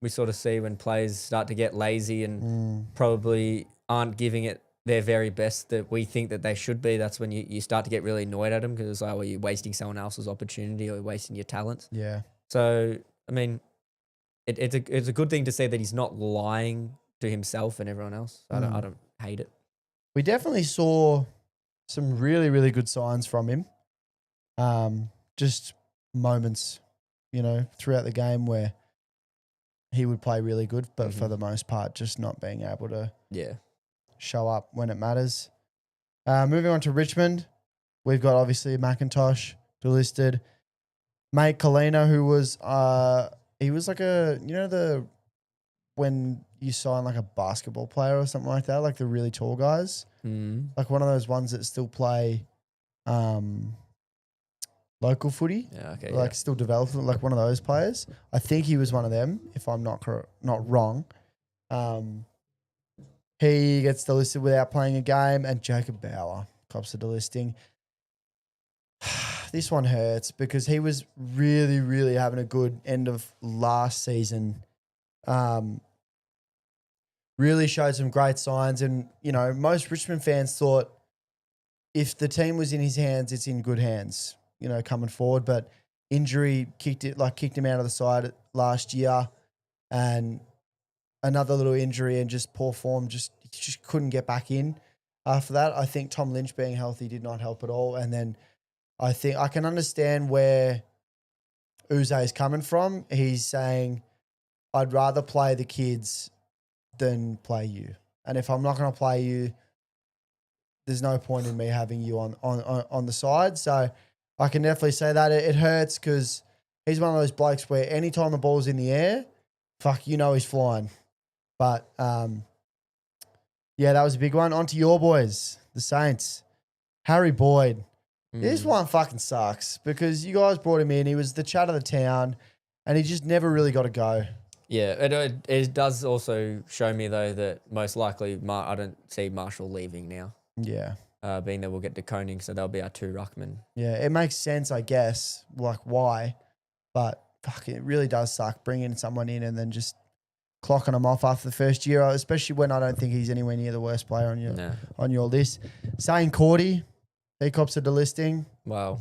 we sort of see when players start to get lazy and probably aren't giving it their very best that we think that they should be, that's when you start to get really annoyed at them because it's like, well, you're wasting someone else's opportunity or you're wasting your talents. Yeah. So, I mean, it's a good thing to say that he's not lying to himself and everyone else. I don't hate it. We definitely saw some really, really good signs from him. Just moments, you know, throughout the game where he would play really good, but for the most part, just not being able to show up when it matters. Moving on to Richmond, we've got obviously McIntosh delisted. Mate Colina, who was he was like when you sign like a basketball player or something like that, like the really tall guys, like one of those ones that still play local footy, still developing, like one of those players. I think he was one of them, if I'm not wrong. He gets delisted without playing a game, and Jacob Bauer cops the delisting. This one hurts because he was really, really having a good end of last season. Really showed some great signs, and you know, most Richmond fans thought if the team was in his hands, it's in good hands, you know, coming forward. But injury kicked him out of the side last year, and another little injury and just poor form. He just couldn't get back in after that. I think Tom Lynch being healthy did not help at all. And then I think I can understand where Uze is coming from. He's saying, I'd rather play the kids than play you. And if I'm not going to play you, there's no point in me having you on the side. So I can definitely say that. It hurts because he's one of those blokes where anytime the ball's in the air, fuck, you know he's flying. But Yeah, that was a big one. On to your boys, the Saints. Harry Boyd. This one fucking sucks because you guys brought him in. He was the chat of the town, and he just never really got to go. Yeah, it does also show me, though, that most likely I don't see Marshall leaving now, Yeah. being that we'll get to Koning, so they'll be our 2 ruckmen. Yeah, it makes sense, I guess, like why. But fuck, it really does suck bringing someone in and then just clocking them off after the first year, especially when I don't think he's anywhere near the worst player on your list. Saying Cordy, he cops a delisting. Well,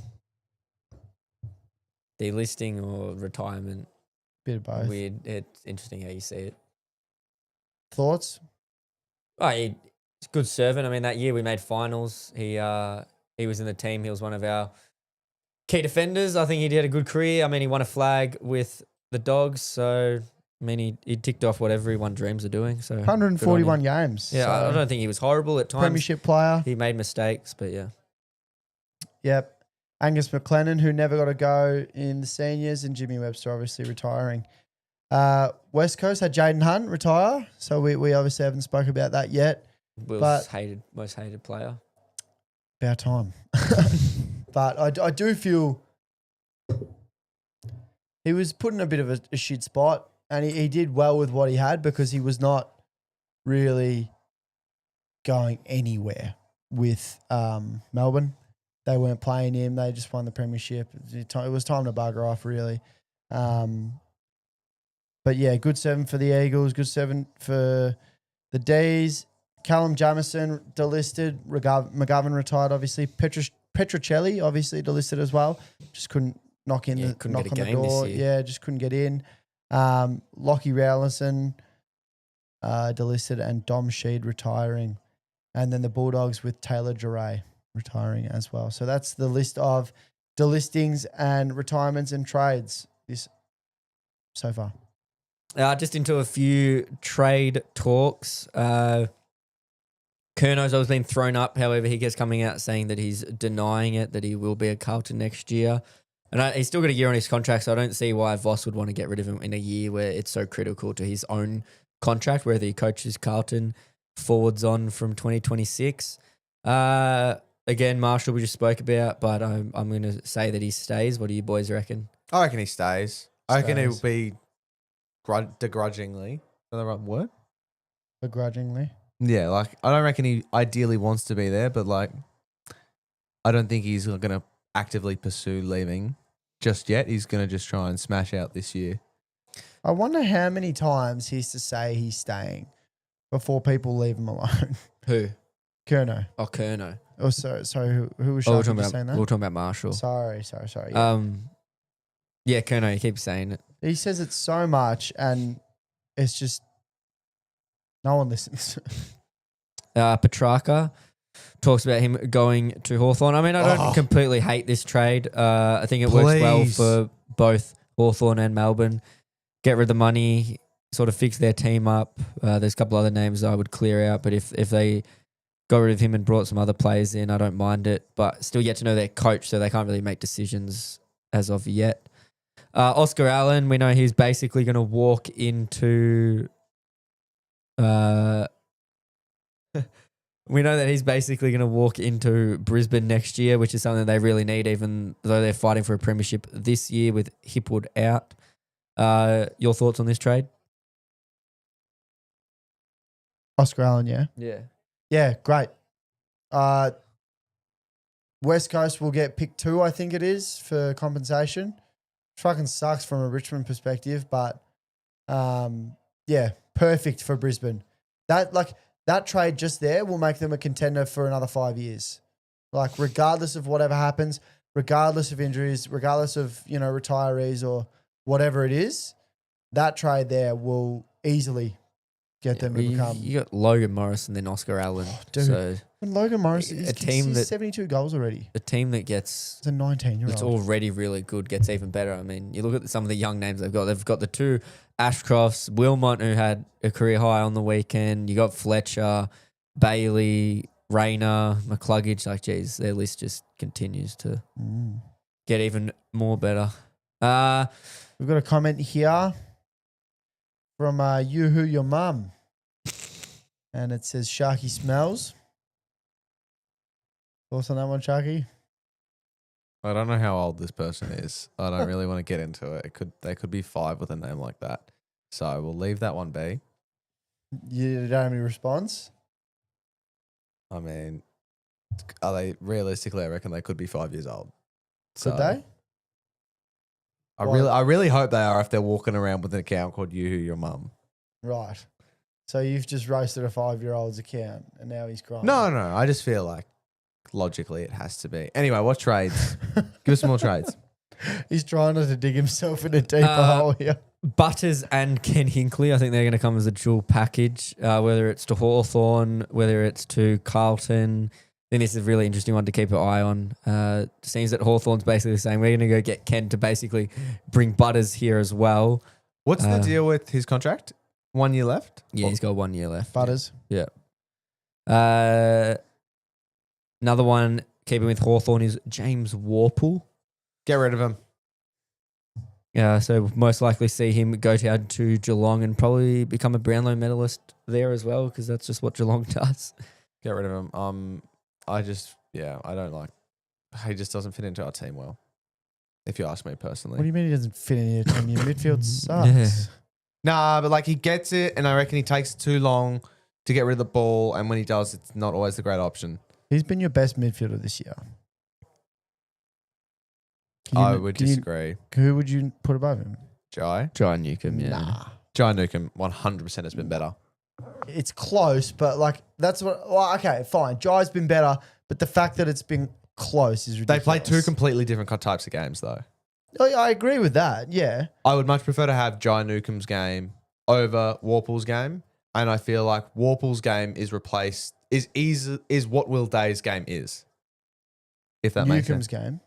delisting or retirement. Bit of both. Weird. It's interesting how you see it. Thoughts? Oh, he's a good servant. I mean, that year we made finals. He was in the team. He was one of our key defenders. I think he had a good career. I mean, he won a flag with the Dogs. So, I mean, he ticked off what everyone dreams of doing. So 141 games. Yeah, so I don't think he was horrible at times. Premiership player. He made mistakes, but yeah. Yep. Angus McLennan, who never got a go in the seniors, and Jimmy Webster obviously retiring. West Coast had Jaden Hunt retire, so we obviously haven't spoken about that yet. Will's most hated player. About time. But I do feel he was put in a bit of a shit spot, and he did well with what he had because he was not really going anywhere with Melbourne. They weren't playing him. They just won the premiership. It was time to bugger off, really. But yeah, good 7 for the Eagles. Good 7 for the D's. Callum Jamieson delisted. McGovern retired, obviously. Petrocelli, obviously, delisted as well. Just couldn't knock on the door. Yeah, just couldn't get in. Lockie Rowlinson delisted, and Dom Sheed retiring. And then the Bulldogs with Taylor Duray retiring as well. So that's the list of delistings and retirements and trades so far. Just into a few trade talks. Kerno's always been thrown up. However, he gets coming out saying that he's denying it, that he will be a Carlton next year. And he's still got a year on his contract, so I don't see why Voss would want to get rid of him in a year where it's so critical to his own contract, whether he coaches Carlton forwards on from 2026. Again, Marshall we just spoke about, but I'm going to say that he stays. What do you boys reckon? I reckon he stays. I reckon it will be begrudgingly. Is that the right word? Begrudgingly. Yeah, like I don't reckon he ideally wants to be there, but like I don't think he's going to actively pursue leaving just yet. He's going to just try and smash out this year. I wonder how many times he has to say he's staying before people leave him alone. Who? Kerno. Oh, Kerno. Oh, sorry. Who was we're saying that? We're talking about Marshall. Sorry. Yeah. Yeah, Kerno, he keeps saying it. He says it so much, and it's just no one listens. Petrarca talks about him going to Hawthorn. I mean, I don't completely hate this trade. I think it works well for both Hawthorn and Melbourne. Get rid of the money, sort of fix their team up. There's a couple other names I would clear out, but if they got rid of him and brought some other players in, I don't mind it. But still yet to know their coach, so they can't really make decisions as of yet. Oscar Allen, we know he's basically going to walk into... we know that he's basically going to walk into Brisbane next year, which is something they really need, even though they're fighting for a premiership this year with Hipwood out. Your thoughts on this trade? Oscar Allen, yeah? Yeah. Yeah, great. West Coast will get pick 2, I think it is, for compensation. Fucking sucks from a Richmond perspective, but yeah, perfect for Brisbane. That trade just there will make them a contender for another 5 years. Like, regardless of whatever happens, regardless of injuries, regardless of, retirees or whatever it is, that trade there will easily get them to become... You got Logan Morris and then Oscar Allen. Dude, so when Logan Morris, he's 72 goals already. A team that gets... It's a 19-year-old. It's already really good, gets even better. I mean, you look at some of the young names they've got. They've got the 2 Ashcrofts, Wilmot, who had a career high on the weekend. You got Fletcher, Bailey, Rayner, McCluggage. Like, geez, their list just continues to get even more better. We've got a comment here from Yoo-Hoo Your Mum. And it says Sharky smells. Thoughts on that one, Sharky? I don't know how old this person is. I don't really want to get into it. They could be 5 with a name like that. So we'll leave that one be. You don't have any response? I mean, are they realistically? I reckon they could be 5 years old. Could they? I really hope they are if they're walking around with an account called You Who Your Mum. Right. So you've just roasted a 5-year-old's account and now he's crying. No. I just feel like logically it has to be. Anyway, what trades? Give us some more trades. He's trying not to dig himself in a deeper hole here. Butters and Ken Hinkley, I think they're going to come as a dual package, whether it's to Hawthorn, whether it's to Carlton. I think this is a really interesting one to keep an eye on. Seems that Hawthorn's basically saying we're going to go get Ken to basically bring Butters here as well. What's the deal with his contract? 1 year left? Yeah, he's got 1 year left. Butters. Yeah. Another one, keeping with Hawthorn, is James Warple. Get rid of him. So most likely see him go down to Geelong and probably become a Brownlow medalist there as well, because that's just what Geelong does. Get rid of him. I don't like. He just doesn't fit into our team well. If you ask me personally. What do you mean he doesn't fit in your team? Your midfield sucks. Yeah. Nah, but like he gets it, and I reckon he takes too long to get rid of the ball, and when he does, it's not always the great option. He's been your best midfielder this year. I would disagree. Who would you put above him? Jai Newcomb, yeah. Nah. Jai Newcomb 100% has been better. It's close, but like that's what. Well, okay, fine. Jai's been better, but the fact that it's been close is They ridiculous. play two completely different types of games, though. I agree with that. Yeah. I would much prefer to have Jai Newcomb's game over Warple's game, and I feel like Warple's game is what Will Day's game is. If that makes Newcomb's sense. game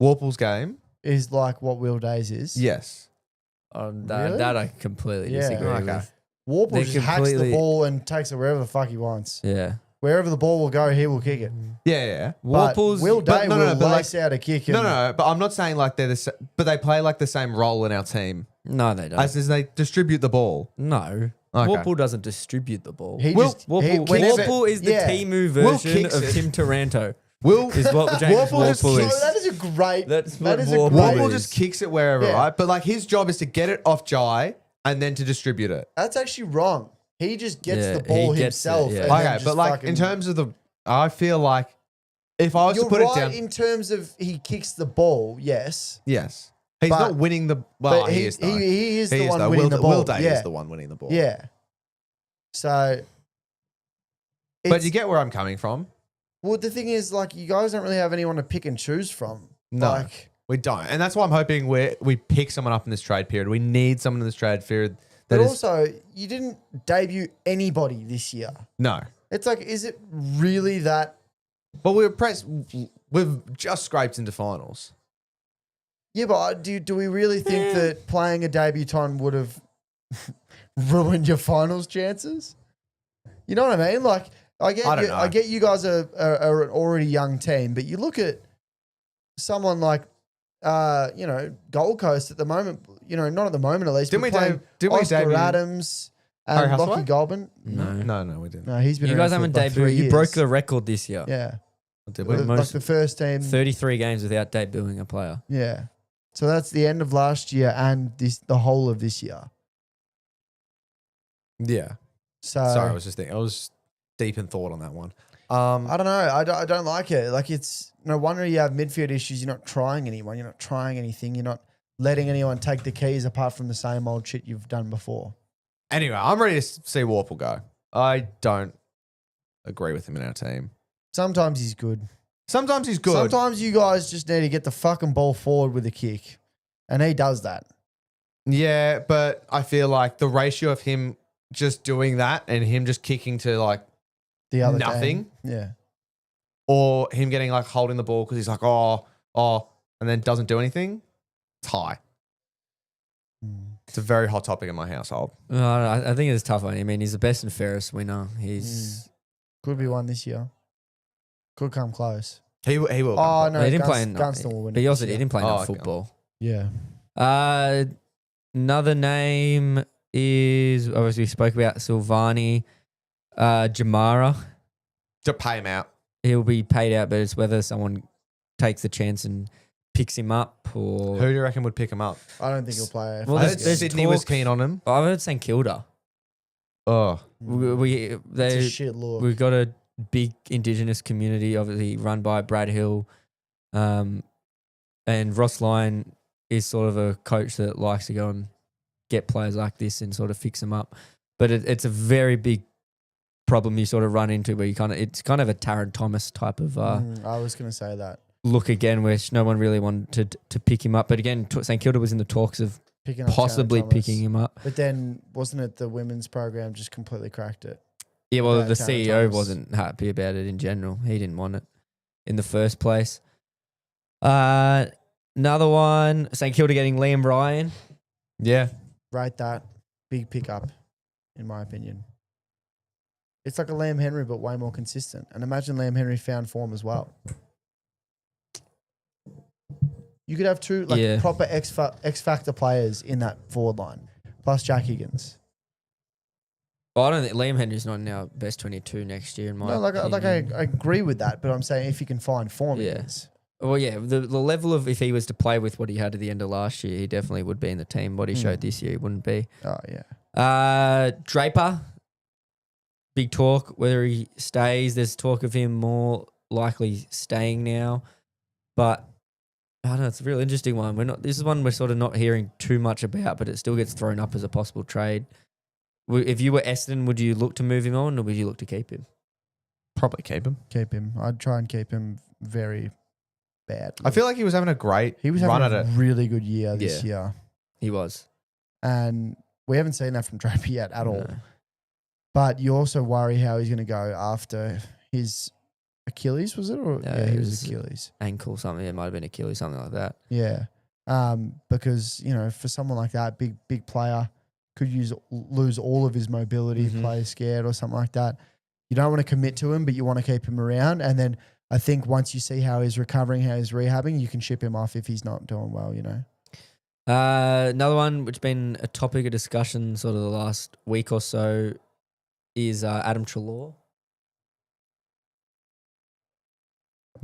Warple's game is like what Will Days is. yes. Really? That I completely Yeah. disagree Okay. with. Warple They're just hacks the completely- ball and takes it wherever the fuck he wants. Yeah. Wherever the ball will go, he will kick it. Yeah. But Warple's Will Day but will but lace out a kick. No, but I'm not saying like they're but they play like the same role in our team No, they don't. as they distribute the ball. No. Okay. Warple doesn't distribute the ball. He Will- just Warple is the yeah. Timu Will version kicks of it. Tim Taranto. Will Is what James Warple just Warple kicks- is. That is a great. That's that what is a Warple great. Warple is. just kicks it wherever, Yeah. right? But like his job is to get it off Jai and then to distribute it. That's actually wrong. He just gets Yeah, the ball he gets it, himself. yeah. and then Okay, just but like fucking- in terms of the, I feel like if I was you're to put right it down, in terms of he kicks the ball. Yes, yes, he's but- not winning the. Well, but he is. Though. he is He the is, one though. winning Will, the ball. Will Day yeah, is the one winning the ball. yeah. So, but it's- you get where I'm coming from. well, the thing is, like, you guys don't really have anyone to pick and choose from. No. Like, We don't, and that's why I'm hoping we pick someone up in this trade period. We need someone in this trade period. but That is also, you didn't debut anybody this year. no, It's like, is it really that? but we've just scraped into finals. Yeah, but do we really think that playing a debutant would have ruined your finals chances? You know what I mean? Like, I don't know. get you guys are an already young team, but you look at someone like, Gold Coast at the moment. Not at the moment at least. Didn't but we playing didn't we Oscar debut Adams Harry and Hustway? Lockie Goulburn? No. No, we didn't. No, he's been. You around guys for haven't like 3 debuted. You years. broke the record this year. Yeah, Did we? Most- like the first team. 33 games without debuting a player. Yeah, so that's the end of last year and the whole of this year. Yeah. So Sorry, I was just thinking. I was deep in thought on that one. I don't know. I don't like it. Like, it's no wonder you have midfield issues. You're not trying anyone. You're not trying anything. You're not letting anyone take the keys apart from the same old shit you've done before. Anyway, I'm ready to see Warple go. I don't agree with him in our team. Sometimes he's good. Sometimes he's good. Sometimes you guys just need to get the fucking ball forward with a kick. And he does that. Yeah, but I feel like the ratio of him just doing that and him just kicking to like The other Nothing? team. Yeah. or him getting like holding the ball because he's like, oh, and then doesn't do anything, it's high. It's a very hot topic in my household. I think it's a tough one. I mean, he's the best and fairest winner. He's Could be one this year. Could come close. He will. Oh, come no. he didn't play in, Gunston will win but it he also this year. didn't play Oh, enough okay. football. Yeah. Another name is obviously we spoke about Silvani. Jamara, To pay him out. he'll be paid out, but it's whether someone takes the chance and picks him up or. Who do you reckon would pick him up? I don't think he'll play. Well, I there's- heard there's Sydney was talk- keen on him. I've heard St Kilda. Oh, it's a shit look. We've got a big Indigenous community, obviously run by Brad Hill, and Ross Lyon is sort of a coach that likes to go and get players like this and sort of fix them up. But it's a very big problem you sort of run into where it's kind of a Taron Thomas type of I was going to say that. look again, which no one really wanted to pick him up. But again, St Kilda was in the talks of Picking up possibly Taron Thomas. picking him up. But then wasn't it the women's program just completely cracked it? Yeah, well, About the Taron CEO Thomas. wasn't happy about it in general. He didn't want it in the first place. Another one, St Kilda getting Liam Ryan. yeah. Rate that. Big pickup, in my opinion. It's like a Liam Henry, but way more consistent. And imagine Liam Henry found form as well. You could have two proper X Factor players in that forward line, plus Jack Higgins. Well, I don't think Liam Henry's not in our best 22 next year in my opinion. I agree with that, but I'm saying if you can find form, Yeah. it is. Well, yeah, the level of if he was to play with what he had at the end of last year, he definitely would be in the team. What he showed this year, he wouldn't be. Oh, yeah. Draper, big talk whether he stays. There's talk of him more likely staying now, but I don't know. It's a real interesting one. This is one we're sort of not hearing too much about, but it still gets thrown up as a possible trade. If you were Essendon, would you look to move him on, or would you look to keep him? Probably keep him. Keep him. I'd try and keep him very bad. I feel like he was having a great he was run having at a it. really good year this year. He was. And we haven't seen that from Draper yet at all. No. But you also worry how he's going to go after his Achilles, was it? Or, Yeah, he it was was- Achilles. Ankle, something. It might have been Achilles, something like that. Yeah. Because, for someone like that, big player, could lose all of his mobility, Mhm. play scared or something like that. You don't want to commit to him, but you want to keep him around. And then I think once you see how he's recovering, how he's rehabbing, you can ship him off if he's not doing well, Another one which has been a topic of discussion sort of the last week or so is Adam Treloar.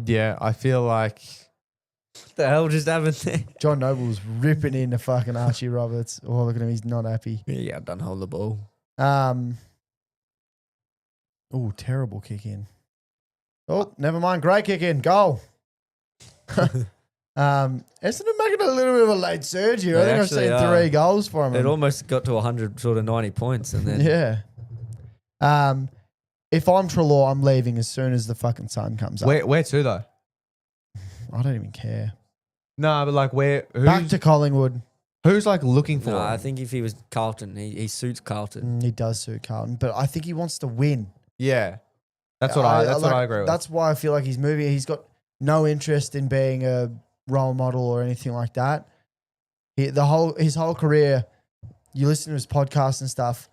Yeah, I feel like What the hell just happened there? John Noble's ripping into fucking Archie Roberts. Oh, look at him. He's not happy. Yeah, done hold the ball. Terrible kick in. Oh, never mind. Great kick in. Goal. Essendon making a little bit of a late surge here. I They think I've actually seen are. 3 goals for him. It almost got to 100, sort of 90 points, and then Yeah. If I'm Treloar, I'm leaving as soon as the fucking sun comes up. where to though? I don't even care. No, but like Back to Collingwood. who's like looking for no, him? I think if he was Carlton, he suits Carlton. He does suit Carlton, but I think he wants to win. Yeah. That's what I agree with. That's why I feel like he's moving. He's got no interest in being a role model or anything like that. His whole career, you listen to his podcast and stuff,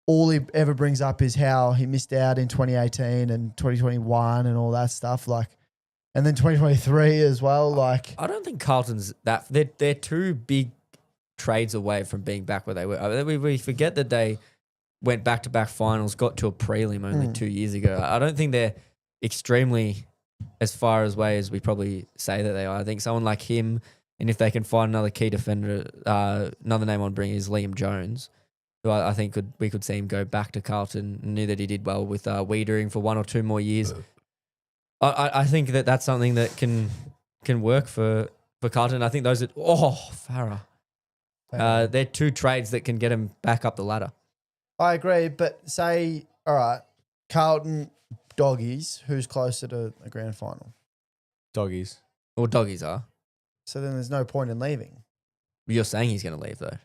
all he ever brings up is how he missed out in 2018 and 2021 and all that stuff. And then 2023 as well. I don't think Carlton's that. They're two big trades away from being back where they were. I mean, we forget that they went back-to-back finals, got to a prelim only 2 years ago. I don't think they're extremely as far away as we probably say that they are. I think someone like him, and if they can find another key defender, another name on bring is Liam Jones, who I think we could see him go back to Carlton. Knew that he did well with Wiedering for 1 or 2 more years. I think that's something that can work for Carlton. I think those are Farah. They're 2 trades that can get him back up the ladder. I agree, but say, all right, Carlton, Doggies, who's closer to a grand final? Doggies. Or Doggies are. So then there's no point in leaving. You're saying he's going to leave though.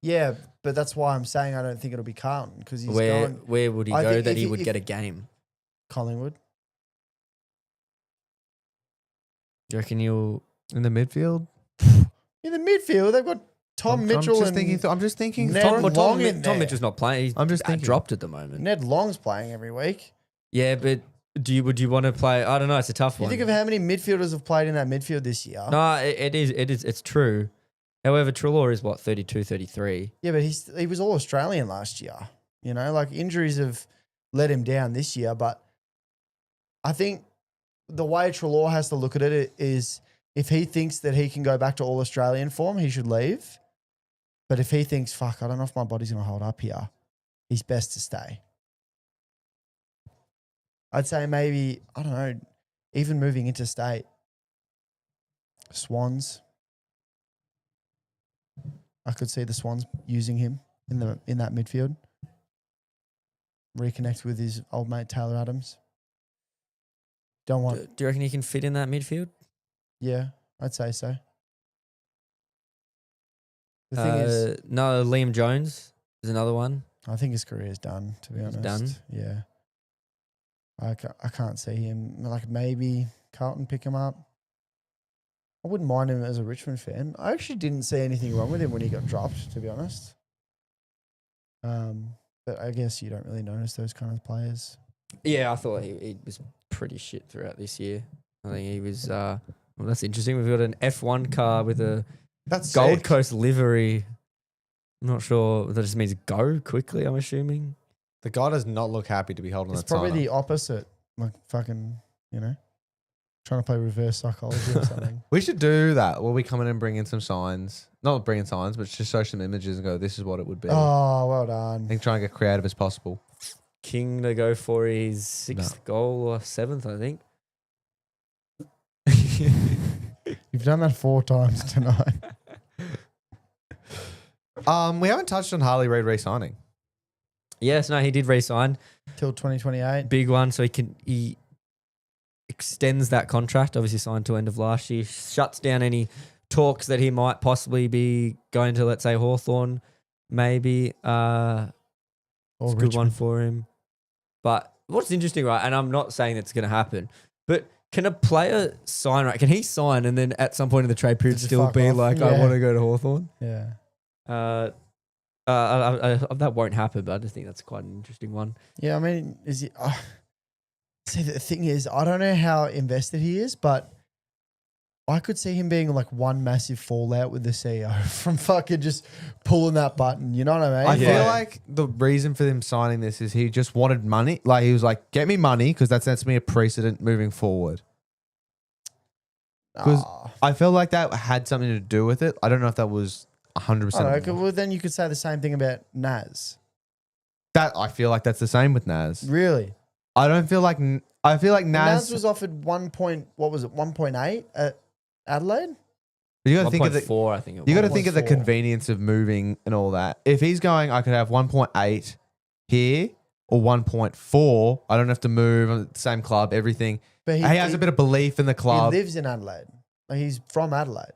Yeah, but that's why I'm saying I don't think it'll be Carlton because he's Where going would he I go think that if he he- would if- get a game? Collingwood. Do you reckon you'll... In the midfield? In the midfield, they've got Tom Mitchell I'm just thinking. Ned Tom- Long in there. Tom Mitchell's not playing. He's I'm just thinking. dropped at the moment. Ned Long's playing every week. Yeah, but would you want to play? I don't know. It's a tough You one. think of how many midfielders have played in that midfield this year? No, it is. It's true. However, Treloar is what, 32, 33. Yeah, but he was all Australian last year. You know, like injuries have let him down this year. But I think the way Treloar has to look at it is if he thinks that he can go back to all Australian form, he should leave. But if he thinks, fuck, I don't know if my body's going to hold up here, he's best to stay. I'd say maybe, I don't know, even moving interstate. Swans. I could see the Swans using him in that midfield. Reconnect with his old mate Taylor Adams. Don't want. Do you reckon he can fit in that midfield? Yeah, I'd say so. The thing is, no, Liam Jones is another one. I think his career is done. To be honest, done? Yeah. I can't see him. Like maybe Carlton pick him up. I wouldn't mind him as a Richmond fan. I actually didn't see anything wrong with him when he got dropped, to be honest. But I guess you don't really notice those kind of players. Yeah, I thought he was pretty shit throughout this year. I think he was. Well, that's interesting. We've got an F1 car with a Gold sick. Coast livery. I'm not sure. That just means go quickly, I'm assuming. The guy does not look happy to be holding It's that sign probably the up. opposite. Like fucking, trying to play reverse psychology or something. We should do that. Will we come in and bring in some signs? Not bring in signs, but just show some images and go, this is what it would be. Oh, well I done. think try and get creative as possible. King to go for his sixth goal or seventh, I think. You've done that 4 times tonight. We haven't touched on Harley Reid re-signing. Yes, no, he did re-sign. Till 2028. Big one, so he extends that contract, obviously signed to end of last year, shuts down any talks that he might possibly be going to, let's say, Hawthorn, maybe. It's a good one for him. But what's interesting, right, and I'm not saying that's going to happen, but can a player sign, right? Can he sign and then at some point in the trade period Just still fuck be off? like, I Yeah. want to go to Hawthorn? Yeah. That won't happen, but I just think that's quite an interesting one. Yeah, I mean, is he... see, the thing is, I don't know how invested he is, but I could see him being like one massive fallout with the CEO from fucking just pulling that button. You know what I mean? I Yeah. feel like the reason for him signing this is he just wanted money. Like he was like, get me money because that sets me a precedent moving forward. Because I feel like that had something to do with it. I don't know if that was 100%. I don't know, well, then you could say the same thing about Naz. That I feel like that's the same with Naz. Really? I don't feel like I feel like Naz Naz. was offered 1.8 at Adelaide? You got to think of the 1.4, I think it was. you got to think of the 1.4. convenience of moving and all that. If he's going, I could have 1.8 here or 1.4. I don't have to move. I'm at the same club. Everything. But He has a bit of belief in the he club. lives in Adelaide. Like he's from Adelaide.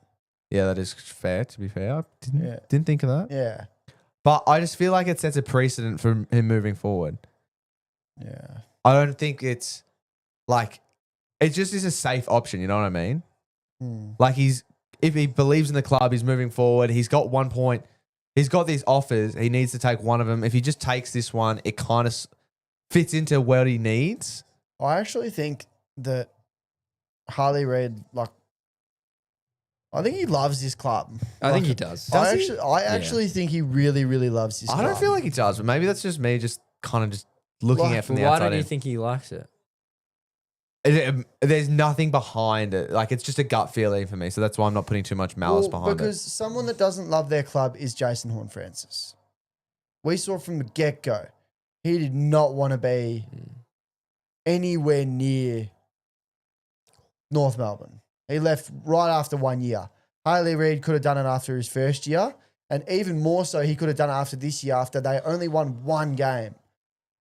Yeah, that is fair. To be fair, I Yeah. didn't think of that. Yeah. But I just feel like it sets a precedent for him moving forward. Yeah. I don't think it's like it just is a safe option. You know what I mean? Like if he believes in the club, he's moving forward. He's got 1 point. He's got these offers. He needs to take one of them. If he just takes this one, it kind of fits into what he needs. I actually think that Harley Reid, like, I think he loves this club. I think he does. I actually think he really, really loves this club. I don't feel like he does, but maybe that's just me just kind of just looking Like, at it from the Why outside don't you in. think he likes it? There's nothing behind it. Like it's just a gut feeling for me. So that's why I'm not putting too much malice behind because someone that doesn't love their club is Jason Horne-Francis. We saw from the get-go, he did not want to be anywhere near North Melbourne. He left right after 1 year. Harley Reid could have done it after his first year, and even more so, he could have done it after this year after they only won 1 game.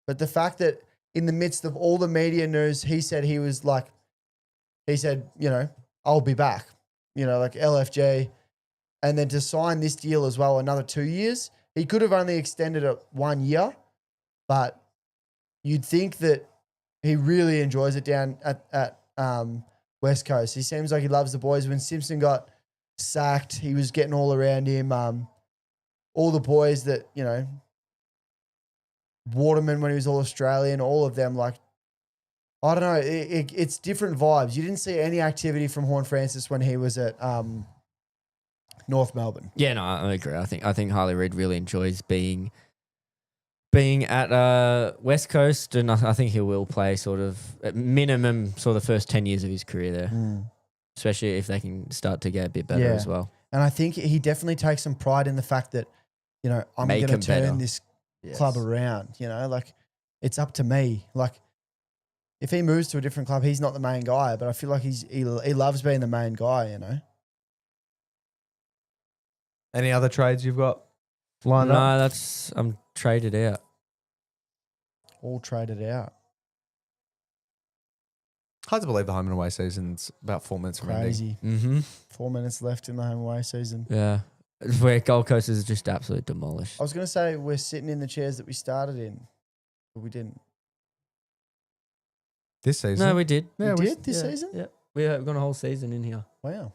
But the fact that in the midst of all the media news, he said, I'll be back, like LFG. And then to sign this deal as well, another 2 years, he could have only extended it 1 year, but you'd think that he really enjoys it down at West Coast. He seems like he loves the boys. When Simpson got sacked, he was getting all around him. All the boys that, Waterman when he was all Australian, all of them, like, I don't know, it's different vibes. You didn't see any activity from Horne-Francis when he was at North Melbourne. Yeah, no, I agree. I think Harley Reid really enjoys being at West Coast, and I think he will play sort of at minimum sort of the first 10 years of his career there, especially if they can start to get a bit better as well. And I think he definitely takes some pride in the fact that, you know, I'm Make going him to turn better. this club around, you know, like it's up to me. Like if he moves to a different club, he's not the main guy, but I feel like he loves being the main guy, you know. Any other trades you've got lined up? No, I'm traded out. All traded out. Hard to believe the home and away season's about 4 minutes from ending. Crazy. Mm-hmm. 4 minutes left in the home away season. Yeah, where Gold Coast is just absolutely demolished. I was going to say we're sitting in the chairs that we started in, but we didn't. This season? No, we did. Yeah, we we did this season? Yeah, we have got a whole season in here. Wow.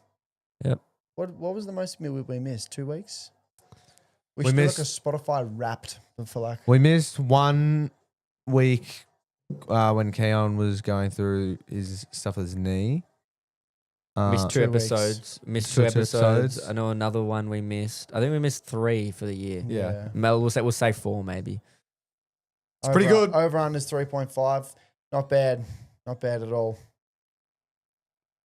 Yep. What was the most we missed? 2 weeks? We We should missed- do like a Spotify Wrapped for like. We missed 1 week when Keon was going through his stuff with his knee. Missed 2 2 weeks. episodes. Missed Two 2 episodes. episodes. I know another one we missed. I think we missed 3 for the year. Yeah. Mel, we'll say 4 maybe. It's pretty good. Over unders 3.5. Not bad. Not bad at all.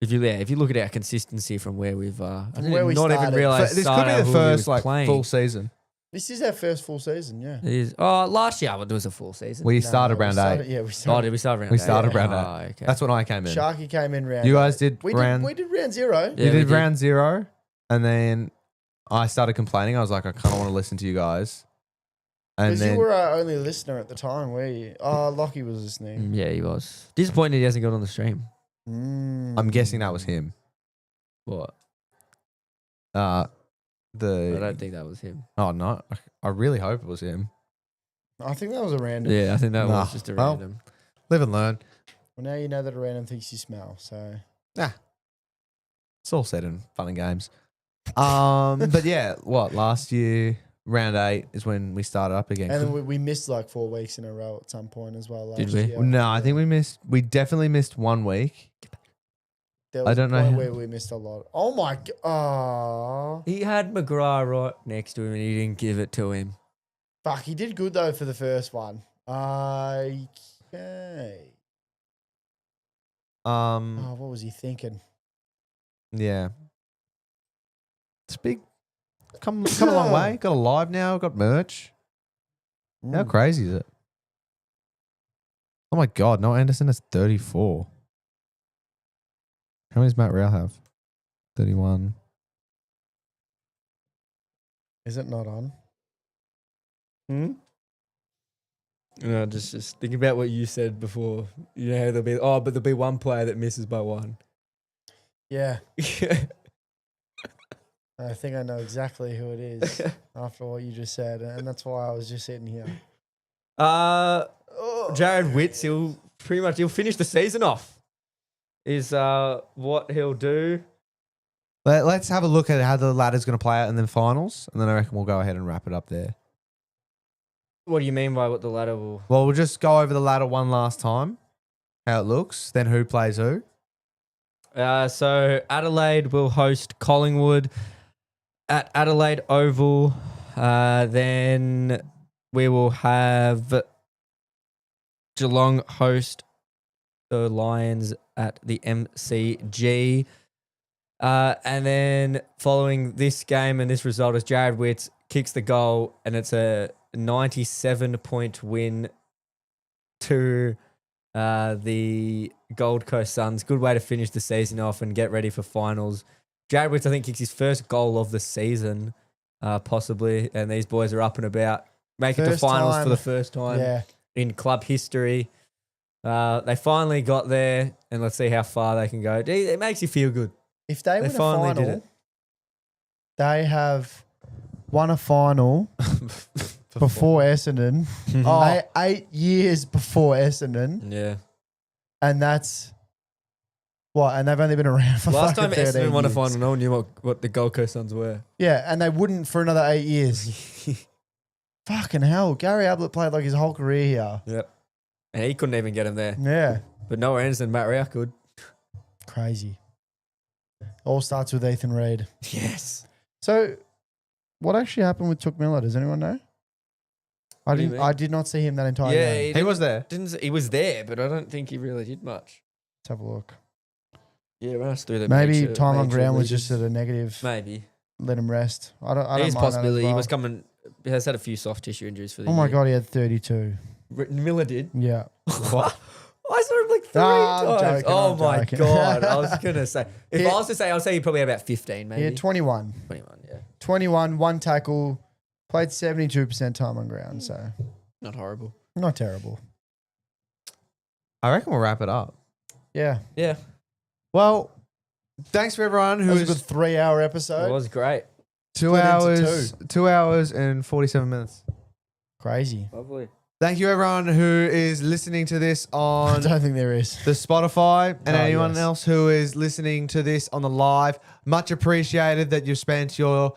If you look at our consistency from where we've, I From did where we not even started. realize This could be the first like full season. This is our first full season, yeah. It is. Oh, last year it was a full season. We No, started no, we round started- 8. Yeah, we Oh, started. did we start round We 8? started Yeah. round 8. Oh, okay. That's when I came in. Sharky came in round. You guys 8. did We round. did round 0. Yeah, You we did did. round 0, and then I started complaining. I was like, I kind of want to listen to you guys. And Because then you were our only listener at the time, were you? Oh, Lockie was listening. Yeah, he was disappointed he hasn't got on the stream. I'm guessing that was him. What? The I don't think that was him. Oh no, I really hope it was him. I think that was a random. Yeah, I think that Nah, was just a well. random. Live and learn. Well, now you know that a random thinks you smell. So It's all said in fun and games. But yeah, last year round 8 is when we started up again. and then we missed like 4 weeks in a row at some point as well. Did last we? year. No, I think we definitely missed 1 week. There was I don't a know point how- where we missed a lot. Oh my god! Oh, He had McGrath right next to him and he didn't give it to him. fuck! He did good though for the first one. Okay. Oh, what was he thinking? Yeah. It's big. Come a long way. Got a live now. Got merch. How Mm. crazy is it? Oh my god, Noah Anderson is 34. How many does Matt Rowell have? 31. Is it not on? No, just think about what you said before. You know, but there'll be one player that misses by 1. Yeah, I think I know exactly who it is after what you just said, and that's why I was just sitting here. Jared Witts, he'll finish the season off. Is what he'll do. Let's have a look at how the ladder's going to play out in the finals, and then I reckon we'll go ahead and wrap it up there. What do you mean by what the ladder will? Well, we'll just go over the ladder one last time, how it looks, then who plays who. So Adelaide will host Collingwood at Adelaide Oval. Then we will have Geelong host the Lions at the MCG. And then following this game and this result is Jared Witts kicks the goal and it's a 97-point win to the Gold Coast Suns. Good way to finish the season off and get ready for finals. Jared Witts, I think, kicks his first goal of the season, possibly. And these boys are up and about. Make it to First finals time. for the first time Yeah, in club history. They finally got there, and let's see how far they can go. It makes you feel good. if they win a finally did final, it. they have won a final before Essendon. Oh. 8 years before Essendon, Yeah. and that's what. And they've only been around for Last fucking time 13 Essendon won a years. final, no one knew what the Gold Coast Suns were. Yeah, and they wouldn't for another 8 years. Fucking hell, Gary Ablett played like his whole career here. Yep. And he couldn't even get him there. Yeah, But Noah Anderson and Matt Rowell could. crazy. All starts with Ethan Reid. Yes. So, what actually happened with Took Miller? Does anyone know? What do you mean? I did not see him that entire game. He was there. He was there, but I don't think he really did much. Let's have a look. Yeah, run us through the Maybe major- time on major ground was leaders. just at a negative. Maybe. Let him rest. I don't It mind is that a possibility. as He well. was coming. He has had a few soft tissue injuries for the Oh my year. god, he had 32. Miller did. Yeah. What? I saw him like 3 I'm times. joking, Oh I'm my joking. god! I was gonna say, if Yeah. I was to say, I'll say he probably had about 15, maybe. He had 21. 21. Yeah, 21, one tackle, played 72% time on ground. So, not horrible. not terrible. I reckon we'll wrap it up. Yeah. Yeah, Well, thanks for everyone That who was a is good 3-hour it episode. was great. 2 split into hours, 2 hours and 47 minutes. Crazy. Lovely. Thank you everyone who is listening to this I on don't think there is. the Spotify and Oh, anyone yes. else who is listening to this on the live. Much appreciated that you spent your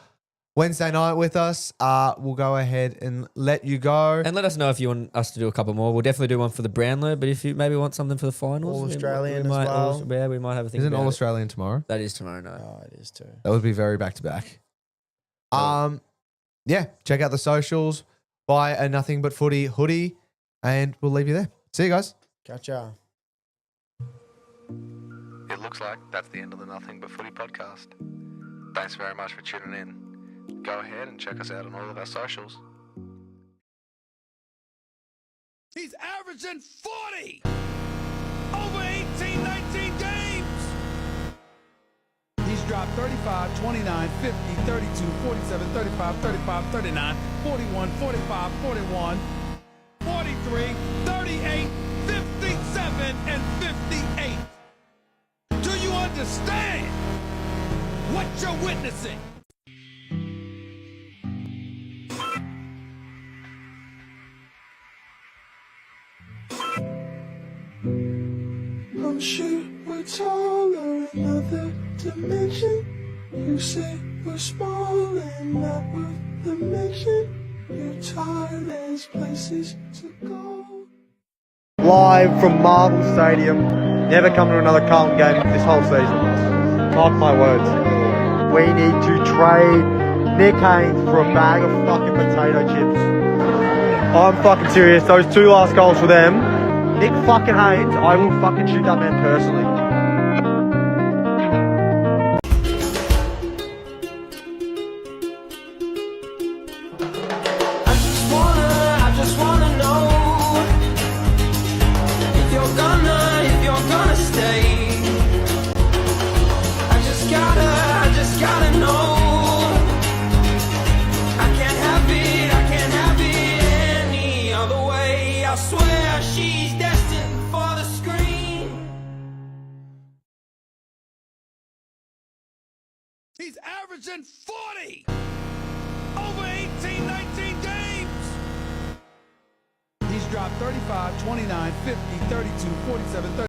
Wednesday night with us. We'll go ahead and let you go. And let us know if you want us to do a couple more. We'll definitely do one for the Brownlow, but if you maybe want something for the finals, All we Australian as might, well. Yeah, we might have a thing. Isn't about All it. Australian tomorrow? That is tomorrow night. Oh, it is too. That would be very back to back. Oh. Yeah, check out the socials. Buy a Nothing But Footy hoodie, and we'll leave you there. See you guys. Gotcha. It looks like that's the end of the Nothing But Footy podcast. Thanks very much for tuning in. Go ahead and check us out on all of our socials. He's averaging 40 over 18, 19 games. He's dropped 35, 29, 50, 32, 47, 35, 35, 39, 41, 45, 41, 43, 38, 57, and 58. Do you understand what you're witnessing? I'm sure we're taller in another dimension. You say we're small and not worth the mention. You're tired, there's places to go. Live from Marvel Stadium. Never come to another Carlton game this whole season. Mark my words. We need to trade Nick Haynes for a bag of fucking potato chips. I'm fucking serious. Those 2 last goals for them. Nick fucking Haynes, I will fucking shoot that man personally. I just wanna know if you're gonna stay. I just gotta know. I can't have it any other way. I swear she's destined for the screen. He's averaging 40 over 18, 19 games. He's dropped 35, 29, 50, 32, 47, 30.